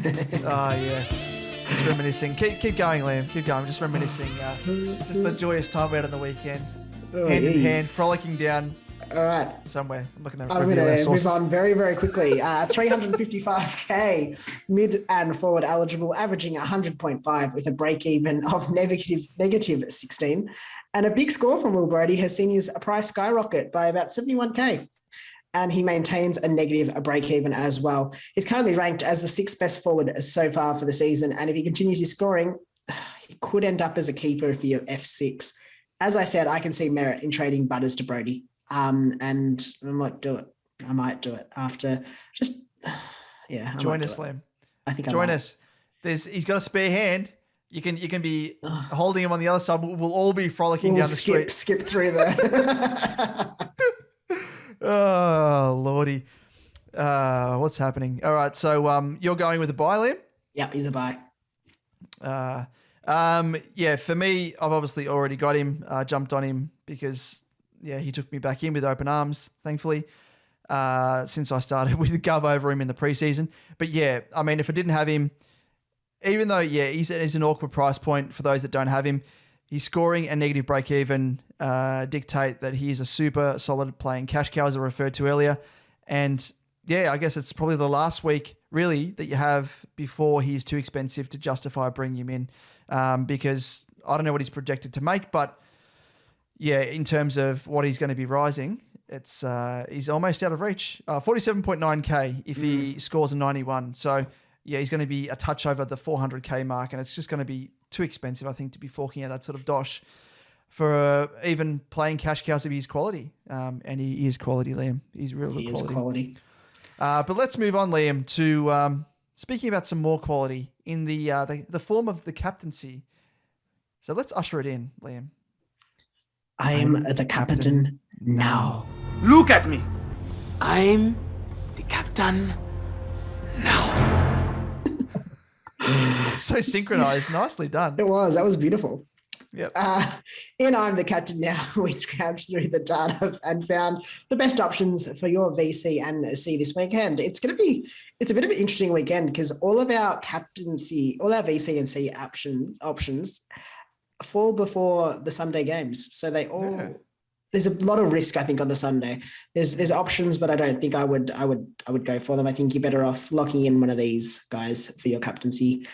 Yes. Just reminiscing. Keep going, Liam. Keep going. Just reminiscing. Just the joyous time we had on the weekend. Hand in hand, frolicking down. All right. Somewhere. I'm going to move on very, very quickly. 355k mid and forward eligible, averaging 100.5 with a break even of negative 16. And a big score from Will Brodie has seen his price skyrocket by about 71k. And he maintains a negative break even as well. He's currently ranked as the 6th best forward so far for the season. And if he continues his scoring, he could end up as a keeper for your F6. As I said, I can see merit in trading Butters to Brodie. And I might do it. After just, Join us, Liam. I think Join us. He's got a spare hand. You can be holding him on the other side. We'll all be frolicking down the street. Skip through there. Oh, Lordy. What's happening? All right. So you're going with a buy, Liam? Yep, he's a buy. For me, I've obviously already got him, jumped on him because, he took me back in with open arms, thankfully, since I started with the Gov over him in the preseason. But if I didn't have him, even though, he's an awkward price point for those that don't have him, his scoring and negative break-even dictate that he is a super solid playing cash cow, as I referred to earlier. And, I guess it's probably the last week, really, that you have before he's too expensive to justify bringing him in, because I don't know what he's projected to make, but, in terms of what he's going to be rising, it's he's almost out of reach. 47.9k if he scores a 91. So, he's going to be a touch over the 400k mark, and it's just going to be too expensive, I think, to be forking out that sort of dosh for even playing cash cows of his quality. And he is quality, Liam. He's real good quality. He is quality. But let's move on, Liam, to speaking about some more quality in the form of the captaincy. So let's usher it in, Liam. I'm the captain now. Look at me. I'm the captain now. So synchronized. Nicely done. It was. That was beautiful. Yep. In I'm the captain now, we scrounged through the data and found the best options for your VC and C this weekend. It's a bit of an interesting weekend because all of our captaincy, all our VC and C options fall before the Sunday games. So they all there's a lot of risk, I think, on the Sunday. There's options, but I don't think I would go for them. I think you're better off locking in one of these guys for your captaincy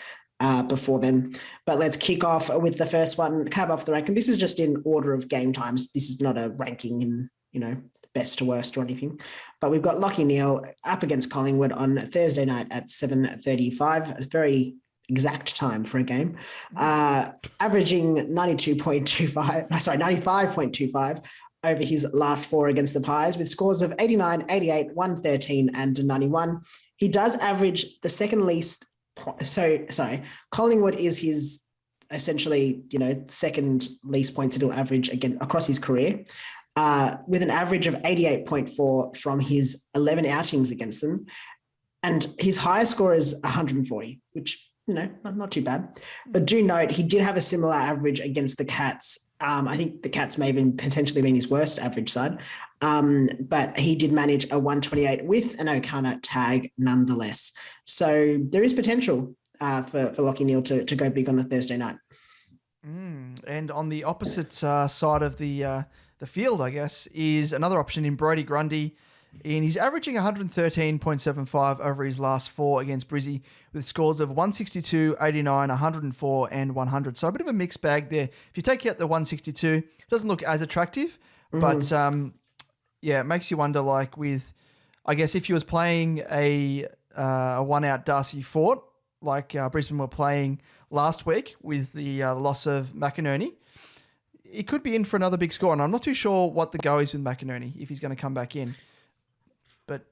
before then. But let's kick off with the first one, cab off the rank. And this is just in order of game times. This is not a ranking in, best to worst or anything. But we've got Lachie Neale up against Collingwood on Thursday night at 7:35. It's very exact time for a game. Averaging 95.25 over his last 4 against the Pies, with scores of 89, 88, 113, and 91. He does average the second least. Collingwood is his essentially, second least points that he'll average again across his career, with an average of 88.4 from his 11 outings against them. And his highest score is 140, which, not too bad. But do note, he did have a similar average against the Cats. I think the Cats may have potentially been his worst average side. But he did manage a 128 with an O'Connor tag nonetheless. So there is potential for Lachie Neale to go big on the Thursday night. And on the opposite side of the field, I guess, is another option in Brodie Grundy. And he's averaging 113.75 over his last 4 against Brizzy, with scores of 162, 89, 104, and 100. So a bit of a mixed bag there. If you take out the 162, it doesn't look as attractive, but it makes you wonder, I guess if he was playing a one-out Darcy Fort, like Brisbane were playing last week with the loss of McInerney, he could be in for another big score. And I'm not too sure what the go is with McInerney, if he's going to come back in. But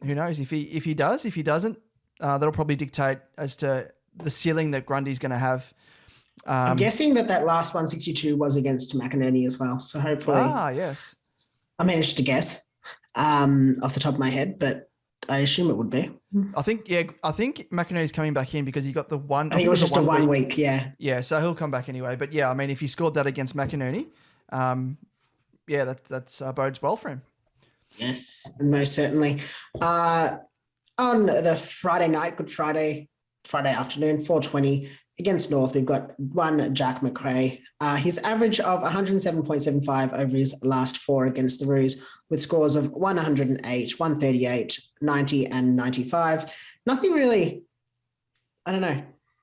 who knows? If he does, if he doesn't, that'll probably dictate as to the ceiling that Grundy's going to have. I'm guessing that last 162 was against McInerney as well. So hopefully... yes. I managed to guess off the top of my head, but I assume it would be. I think McInerney's coming back in because he got the one... I think it was just a 1 week, yeah. Yeah, so he'll come back anyway. But yeah, I mean, if he scored that against McInerney, that's bodes well for him. Yes, most certainly. On the Friday night, Good Friday afternoon, 4:20 against North, we've got one Jack McRae. His average of 107.75 over his last 4 against the Roos, with scores of 108, 138, 90, and 95. Nothing really, I don't know.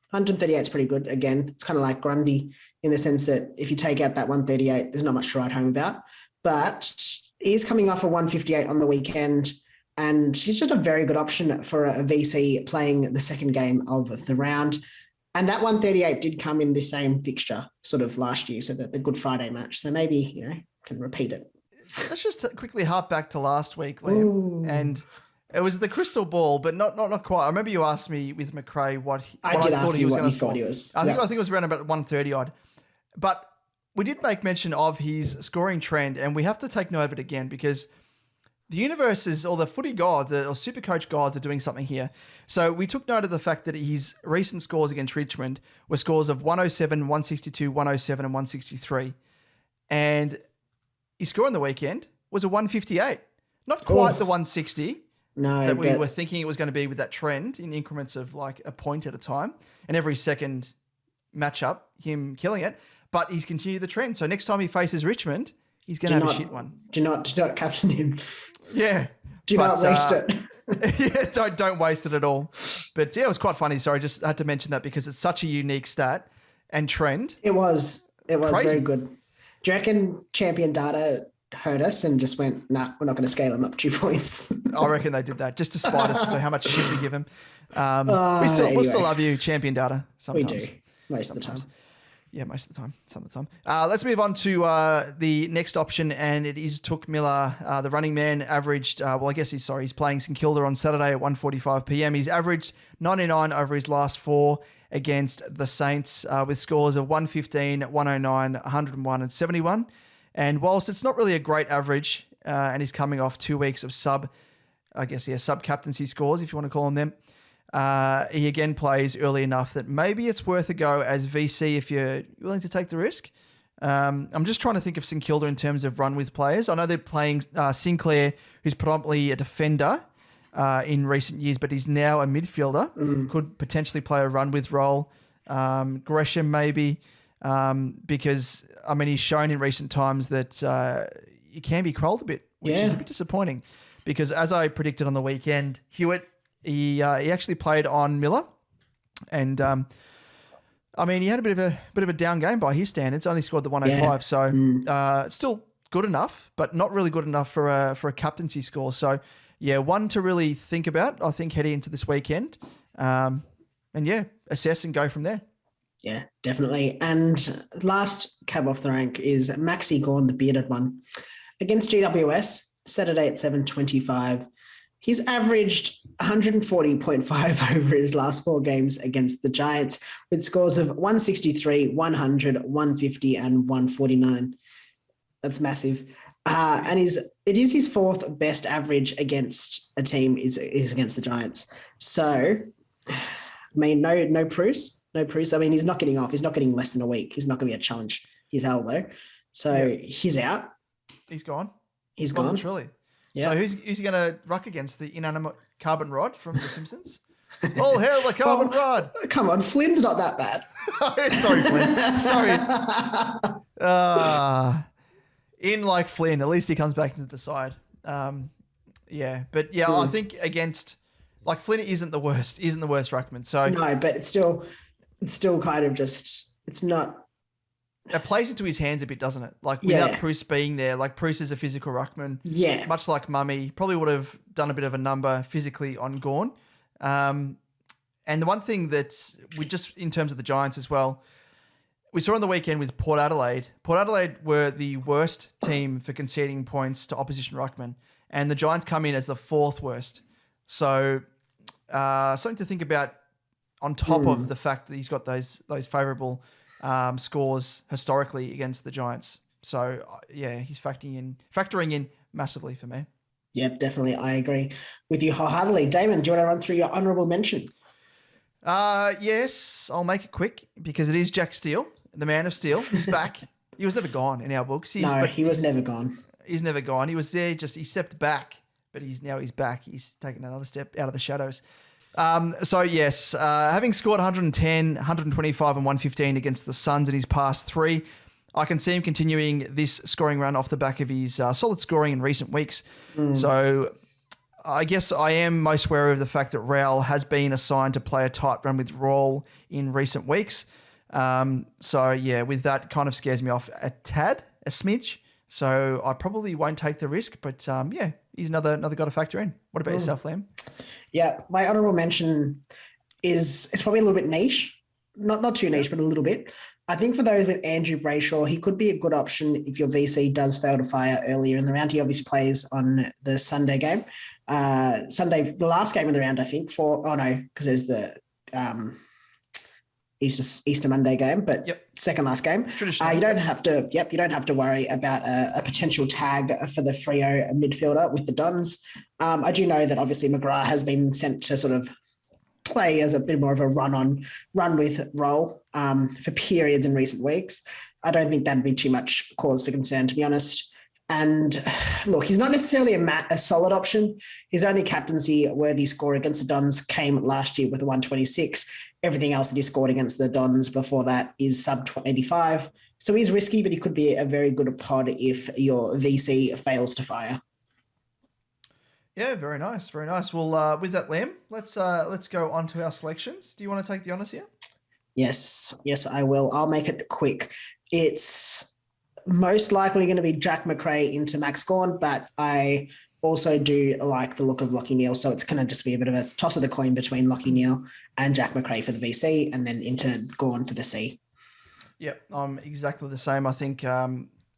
138 is pretty good. Again, it's kind of like Grundy in the sense that if you take out that 138, there's not much to write home about. But he's coming off a 158 on the weekend, and he's just a very good option for a VC playing the second game of the round. And that 138 did come in the same fixture sort of last year, so that the Good Friday match. So maybe, can repeat it. Let's just quickly harp back to last week, Liam. Ooh. And it was the crystal ball, but not quite. I remember you asked me with McRae what I thought he was going to score. I think it was around about 130 odd. But we did make mention of his scoring trend, and we have to take note of it again because the universe is, or the footy gods, or SuperCoach gods are doing something here. So we took note of the fact that his recent scores against Richmond were scores of 107, 162, 107, and 163. And his score on the weekend was a 158. Not quite the 160 that we were thinking it was going to be with that trend in increments of like a point at a time. And every second matchup, him killing it. But he's continued the trend. So next time he faces Richmond, he's going to have a shit one. Do not captain him. Yeah. Do not waste it. Yeah, don't waste it at all. But yeah, it was quite funny. Sorry, just had to mention that because it's such a unique stat and trend. It was very good. Do you reckon Champion Data heard us and just went, nah, we're not going to scale him up 2 points? I reckon they did that just to spite us for how much shit we give him. We'll still love you, Champion Data. Sometimes. We do. Most of the time. Yeah, most of the time. Some of the time. Let's move on to the next option, and it is Touk Miller. The running man averaged, he's playing St Kilda on Saturday at 1:45 p.m. He's averaged 99 over his last 4 against the Saints with scores of 115, 109, 101, and 71. And whilst it's not really a great average, and he's coming off 2 weeks of sub-captaincy scores, if you want to call them them, he again plays early enough that maybe it's worth a go as VC if you're willing to take the risk. I'm just trying to think of St Kilda in terms of run with players. I know they're playing Sinclair, who's predominantly a defender in recent years, but he's now a midfielder. Could potentially play a run with role. Gresham maybe, because he's shown in recent times that he can be crawled a bit, which is a bit disappointing. Because as I predicted on the weekend, Hewitt, he actually played on Miller, and he had a bit of a down game by his standards. Only scored the 105, so still good enough, but not really good enough for a captaincy score. So, yeah, one to really think about, I think, heading into this weekend. And, yeah, assess and go from there. Yeah, definitely. And last cab off the rank is Maxi Gawn, the bearded one. Against GWS, Saturday at 7:25. He's averaged 140.5 over his last 4 games against the Giants with scores of 163, 100, 150 and 149. That's massive. And it is his 4th best average against a team is against the Giants. So, I mean, no Bruce. No Bruce. I mean, he's not getting off. He's not getting less than a week. He's not going to be a challenge. He's held though. So he's out. He's gone. He's gone. Literally. Yeah. So who's he going to ruck against? The inanimate carbon rod from The Simpsons? All hail the carbon rod. Come on, Flynn's not that bad. Sorry, Flynn. Sorry. In like Flynn, at least he comes back into the side. Yeah. But yeah, I think against like Flynn isn't the worst ruckman. So no, but it's still kind of just, it's not. It plays into his hands a bit, doesn't it? Like without Bruce being there, like Bruce is a physical ruckman. Yeah. Much like Mummy, probably would have done a bit of a number physically on Gawn. And the one thing that we just, in terms of the Giants as well, we saw on the weekend with Port Adelaide. Port Adelaide were the worst team for conceding points to opposition ruckmen, and the Giants come in as the 4th worst. So something to think about on top of the fact that he's got those favourable scores historically against the Giants. So yeah, he's factoring in massively for me. Yep, definitely. I agree with you wholeheartedly. Damon, do you want to run through your honourable mention? Yes, I'll make it quick because it is Jack Steele, the man of steel. He's back. He was never gone in our books. He was never gone. He's never gone. He was there, he stepped back, but he's back. He's taken another step out of the shadows. So yes, having scored 110, 125 and 115 against the Suns in his past 3, I can see him continuing this scoring run off the back of his solid scoring in recent weeks. So I guess I am most wary of the fact that Raul has been assigned to play a tight run with Raul in recent weeks. So yeah, with that kind of scares me off a smidge. So I probably won't take the risk, but yeah, he's another guy to factor in. What about yourself, Liam? Yeah, my honourable mention it's probably a little bit niche. Not too niche, but a little bit. I think for those with Andrew Brayshaw, he could be a good option if your VC does fail to fire earlier in the round. He obviously plays on the Sunday game. The last game of the round, I think, because there's the Easter Monday game, but second last game. You don't have to worry about a potential tag for the Freo midfielder with the Dons. I do know that obviously McGrath has been sent to sort of play as a bit more of a run with role for periods in recent weeks. I don't think that'd be too much cause for concern, to be honest. And look, he's not necessarily a solid option. His only captaincy-worthy score against the Dons came last year with a 126. Everything else that he scored against the Dons before that is sub 85. So he's risky, but he could be a very good pod if your VC fails to fire. Yeah, very nice, very nice. Well, with that, Liam, let's go on to our selections. Do you want to take the honours here? Yes, I will. I'll make it quick. It's most likely going to be Jack McRae into Max Gawn, but I also do like the look of Lachie Neale, so it's going to just be a bit of a toss of the coin between Lachie Neale and Jack McRae for the VC, and then into Gawn for the C. Yep, I'm exactly the same. I think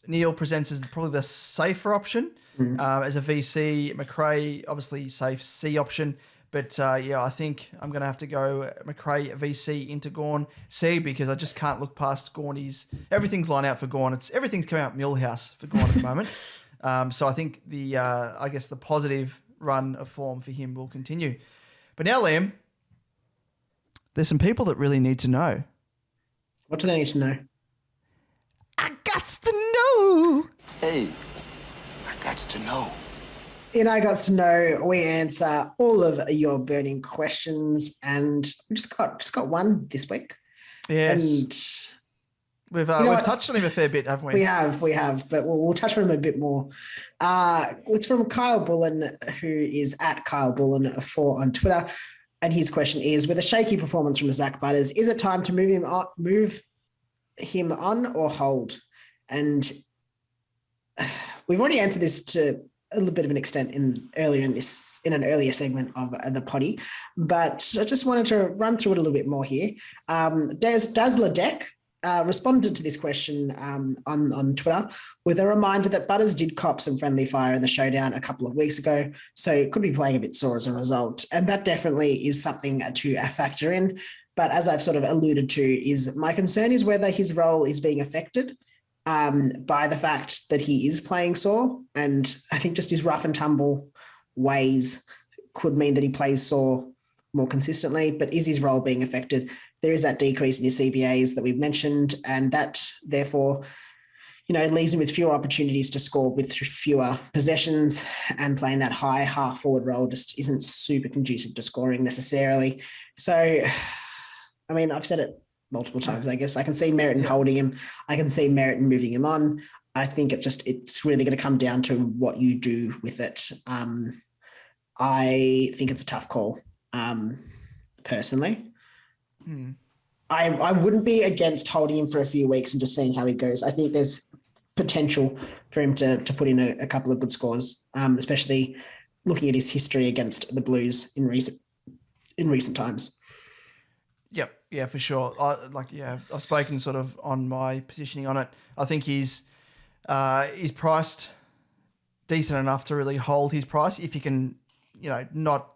Neale presents as probably the safer option as a VC. McRae, obviously safe C option. But I think I'm going to have to go McRae VC into Gawn C because I just can't look past Gawn. Everything's lined out for Gawn. Everything's coming out Millhouse for Gawn at the moment. So I think the positive run of form for him will continue. But now, Liam, there's some people that really need to know. What do they need to know? I gots to know. Hey, I got to know. In I Got to Know, we answer all of your burning questions, and we just got one this week. Yes. And we've touched on him a fair bit, haven't we? We have, but we'll touch on him a bit more. It's from Kyle Bullen, who is at Kyle Bullen 4 on Twitter, and his question is: with a shaky performance from Zach Butters, is it time to move him on or hold? And we've already answered this to a little bit of an extent in an earlier segment of the potty, but I just wanted to run through it a little bit more here. Dazzler Deck responded to this question on Twitter with a reminder that Butters did cop some friendly fire in the showdown a couple of weeks ago, so could be playing a bit sore as a result. And that definitely is something to factor in. But as I've sort of alluded to, is my concern is whether his role is being affected by the fact that he is playing sore. And I think just his rough and tumble ways could mean that he plays sore more consistently. But is his role being affected? There is that decrease in his CBAs that we've mentioned, and that therefore, leaves him with fewer opportunities to score with fewer possessions, and playing that high half forward role just isn't super conducive to scoring necessarily. So, I mean, I've said it multiple times, I guess. I can see merit in holding him. I can see merit in moving him on. I think it's really going to come down to what you do with it. I think it's a tough call, personally. I wouldn't be against holding him for a few weeks and just seeing how he goes. I think there's potential for him to put in a couple of good scores, especially looking at his history against the Blues in recent times. Yep. Yeah, for sure. I've spoken sort of on my positioning on it. I think he's priced decent enough to really hold his price if he can, not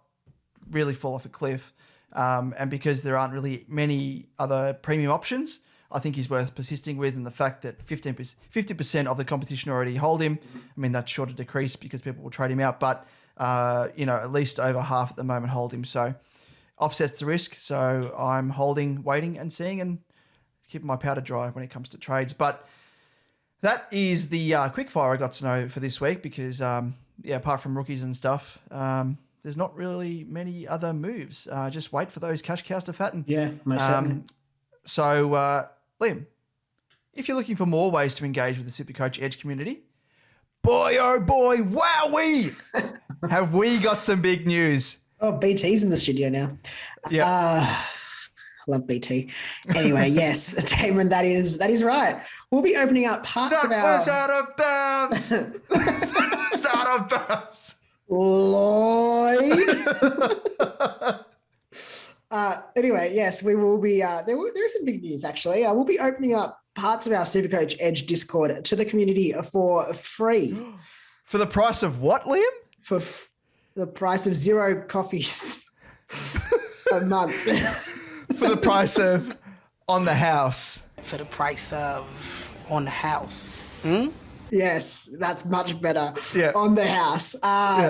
really fall off a cliff. And because there aren't really many other premium options, I think he's worth persisting with. And the fact that 50% of the competition already hold him, I mean, that's sure to decrease because people will trade him out. But, at least over half at the moment hold him. So offsets the risk. So I'm holding, waiting and seeing, and keeping my powder dry when it comes to trades. But that is the quick fire I got to know for this week because, apart from rookies and stuff, there's not really many other moves. Just wait for those cash cows to fatten. Yeah, most certainly. So, Liam, if you're looking for more ways to engage with the SuperCoach Edge community, boy, oh boy, wowee, have we got some big news. Oh, BT's in the studio now. Yeah. Love BT. Anyway, yes, Damon, that is right. We'll be opening up parts of our... was out of bounds. That was out of bounds. Lloyd. Anyway, yes, we will be. There is some big news actually. We'll be opening up parts of our SuperCoach Edge Discord to the community for free. For the price of what, Liam? For the price of 0 coffees a month. For the price of on the house. For the price of on the house. Yes, that's much better. Yeah. On the house.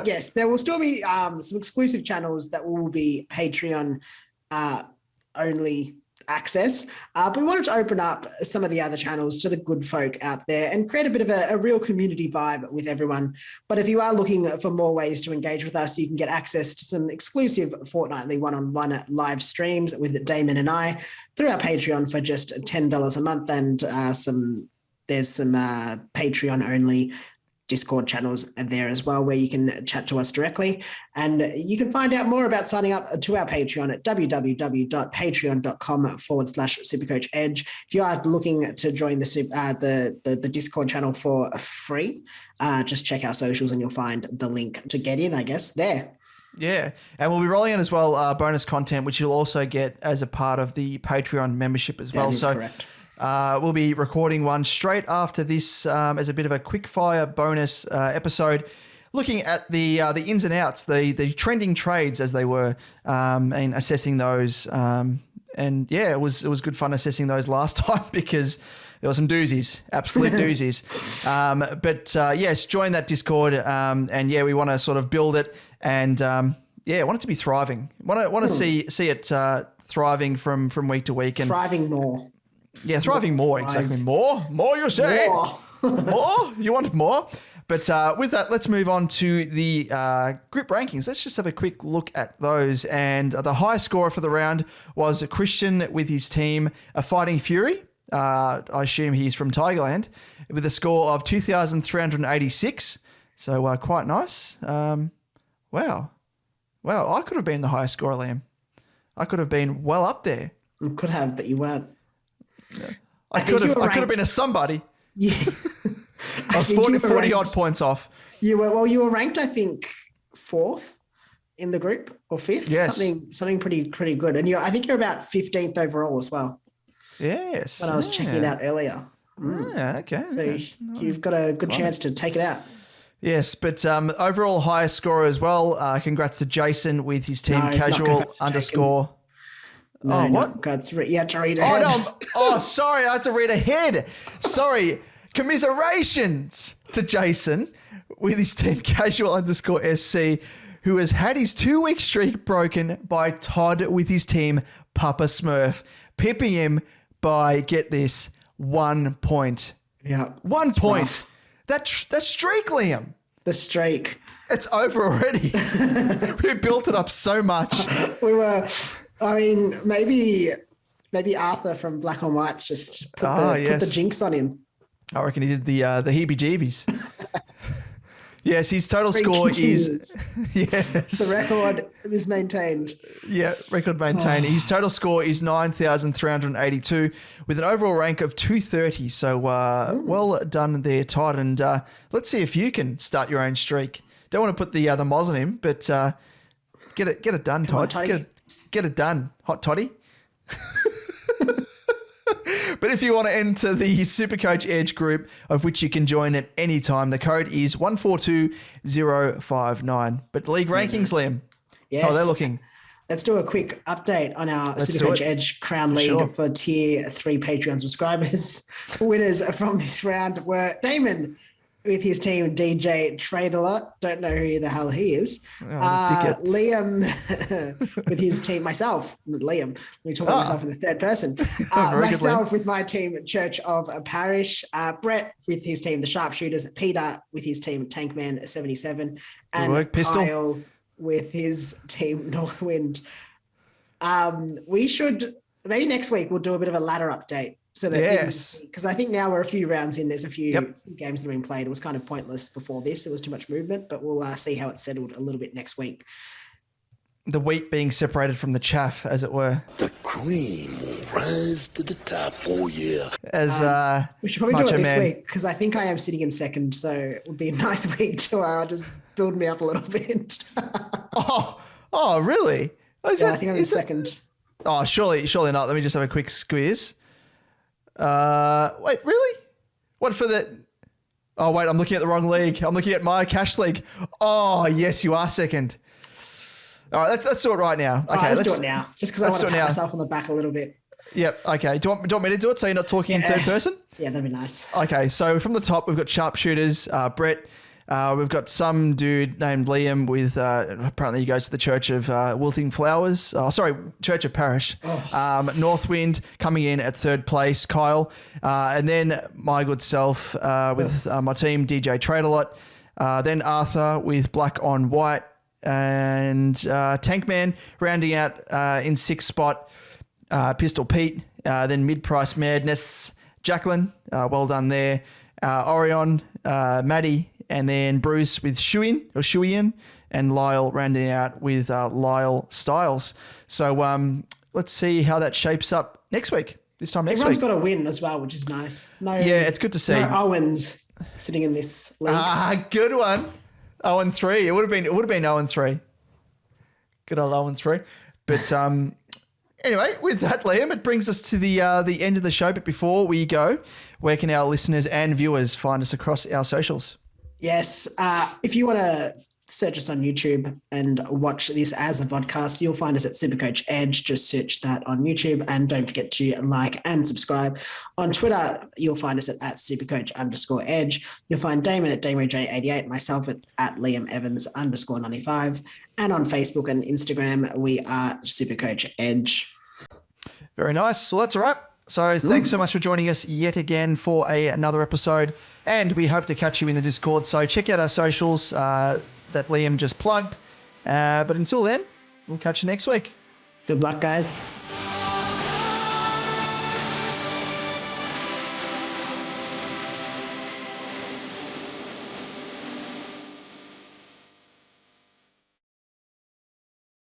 Yes, there will still be some exclusive channels that will be Patreon only access. But we wanted to open up some of the other channels to the good folk out there and create a bit of a real community vibe with everyone. But if you are looking for more ways to engage with us, you can get access to some exclusive fortnightly one-on-one live streams with Damon and I through our Patreon for just $10 a month, and there's some Patreon only Discord channels there as well where you can chat to us directly. And you can find out more about signing up to our Patreon at www.patreon.com/SuperCoach Edge. If you are looking to join the Discord channel for free, just check our socials and you'll find the link to get in, I guess, there. Yeah, and we'll be rolling in as well bonus content, which you'll also get as a part of the Patreon membership as well. That is correct. We'll be recording one straight after this as a bit of a quick-fire bonus episode, looking at the ins and outs, the trending trades as they were, and assessing those. And yeah, it was good fun assessing those last time because there were some doozies, absolute doozies. But yes, join that Discord, and yeah, we want to sort of build it, and want it to be thriving. Want to see it thriving from week to week and thriving more. Yeah, thriving more, exactly. More, you say? More? You want more? But with that, let's move on to the group rankings. Let's just have a quick look at those. And the highest scorer for the round was Christian with his team, a Fighting Fury. I assume he's from Tigerland, with a score of 2,386. So quite nice. Wow, I could have been the highest scorer, Liam. I could have been well up there. You could have, but you weren't. I could have been a somebody. Yeah. I was 40 odd points off. You were ranked, I think, 4th in the group or 5th. Yes. Something pretty good. And I think you're about 15th overall as well. Yes. When I was checking it out earlier. Yeah, okay. So you've got a good chance to take it out. Yes, but overall highest scorer as well. Congrats to Jason with his team casual _ No, what? Congrats. You had to read ahead. Sorry, I had to read ahead. Sorry. Commiserations to Jason with his team casual _ SC, who has had his 2-week streak broken by Todd with his team Papa Smurf, pipping him by, get this, 1 point. Yeah. 1 point. That streak, Liam. The streak. It's over already. We built it up so much. Maybe Arthur from Black on Whites just put the jinx on him. I reckon he did the heebie-jeebies. Yes, his total score is... Yes. The record is maintained. Yeah, record maintained. His total score is 9,382 with an overall rank of 230. So well done there, Todd. And let's see if you can start your own streak. Don't want to put the moz on him, but get it done, Todd. Get it done, hot toddy. But if you want to enter the SuperCoach Edge group, of which you can join at any time, the code is 142059. But league rankings, Liam, how are they looking? Let's do a quick update on our SuperCoach Edge Crown League for Tier 3 Patreon subscribers. The winners from this round were Damon with his team DJ Trade A Lot. Don't know who the hell he is. Liam with his team, myself, Liam. Let me talk about myself in the third person. Myself with my team, Church of Parish. Brett with his team, the Sharpshooters. Peter with his team, Tankman 77. And Kyle with his team, Northwind. We should, maybe next week, we'll do a bit of a ladder update. So that because I think now we're a few rounds in, there's a few games that have been played. It was kind of pointless before this. There was too much movement, but we'll see how it's settled a little bit next week. The wheat being separated from the chaff, as it were. The cream will rise to the top. Oh, yeah. As we should probably do it this week because I think I am sitting in second. So it would be a nice week to just build me up a little bit. oh, really? I think I'm in second. Oh, surely not. Let me just have a quick squeeze. Wait, really? What for the... Oh, wait, I'm looking at the wrong league. I'm looking at my cash league. Oh, yes, you are second. All right, let's do it right now. Okay, let's do it now. Just because I want to pat myself on the back a little bit. Yep, okay. Do you want me to do it so you're not talking in third person? Yeah, that'd be nice. Okay, so from the top, we've got Sharpshooters, Brett. We've got some dude named Liam with, apparently he goes to the Church of Wilting Flowers. Church of Parish. Northwind coming in at third place, Kyle. And then my good self with my team, DJ Trade A Lot. Then Arthur with Black on White. And Tankman rounding out in sixth spot, Pistol Pete. Then Mid-Price Madness, Jacqueline. Well done there. Orion, Maddie. And then Bruce with Shuian, and Lyle rounding out with Lyle Styles. So let's see how that shapes up next week. Everyone's got a win as well, which is nice. It's good to see. No Owens sitting in this league. Good one. 0-3. It would have been 0-3. Good old 0-3. But anyway, with that, Liam, it brings us to the end of the show. But before we go, where can our listeners and viewers find us across our socials? Yes. If you want to search us on YouTube and watch this as a podcast, you'll find us at SuperCoach Edge. Just search that on YouTube and don't forget to like and subscribe. On Twitter, you'll find us at SuperCoach_Edge. You'll find Damon at DamoJ88, myself at Liam Evans _95. And on Facebook and Instagram, we are SuperCoach Edge. Very nice. Well, that's a wrap. So thanks so much for joining us yet again for another episode. And we hope to catch you in the Discord. So check out our socials that Liam just plugged. But until then, we'll catch you next week. Good luck, guys.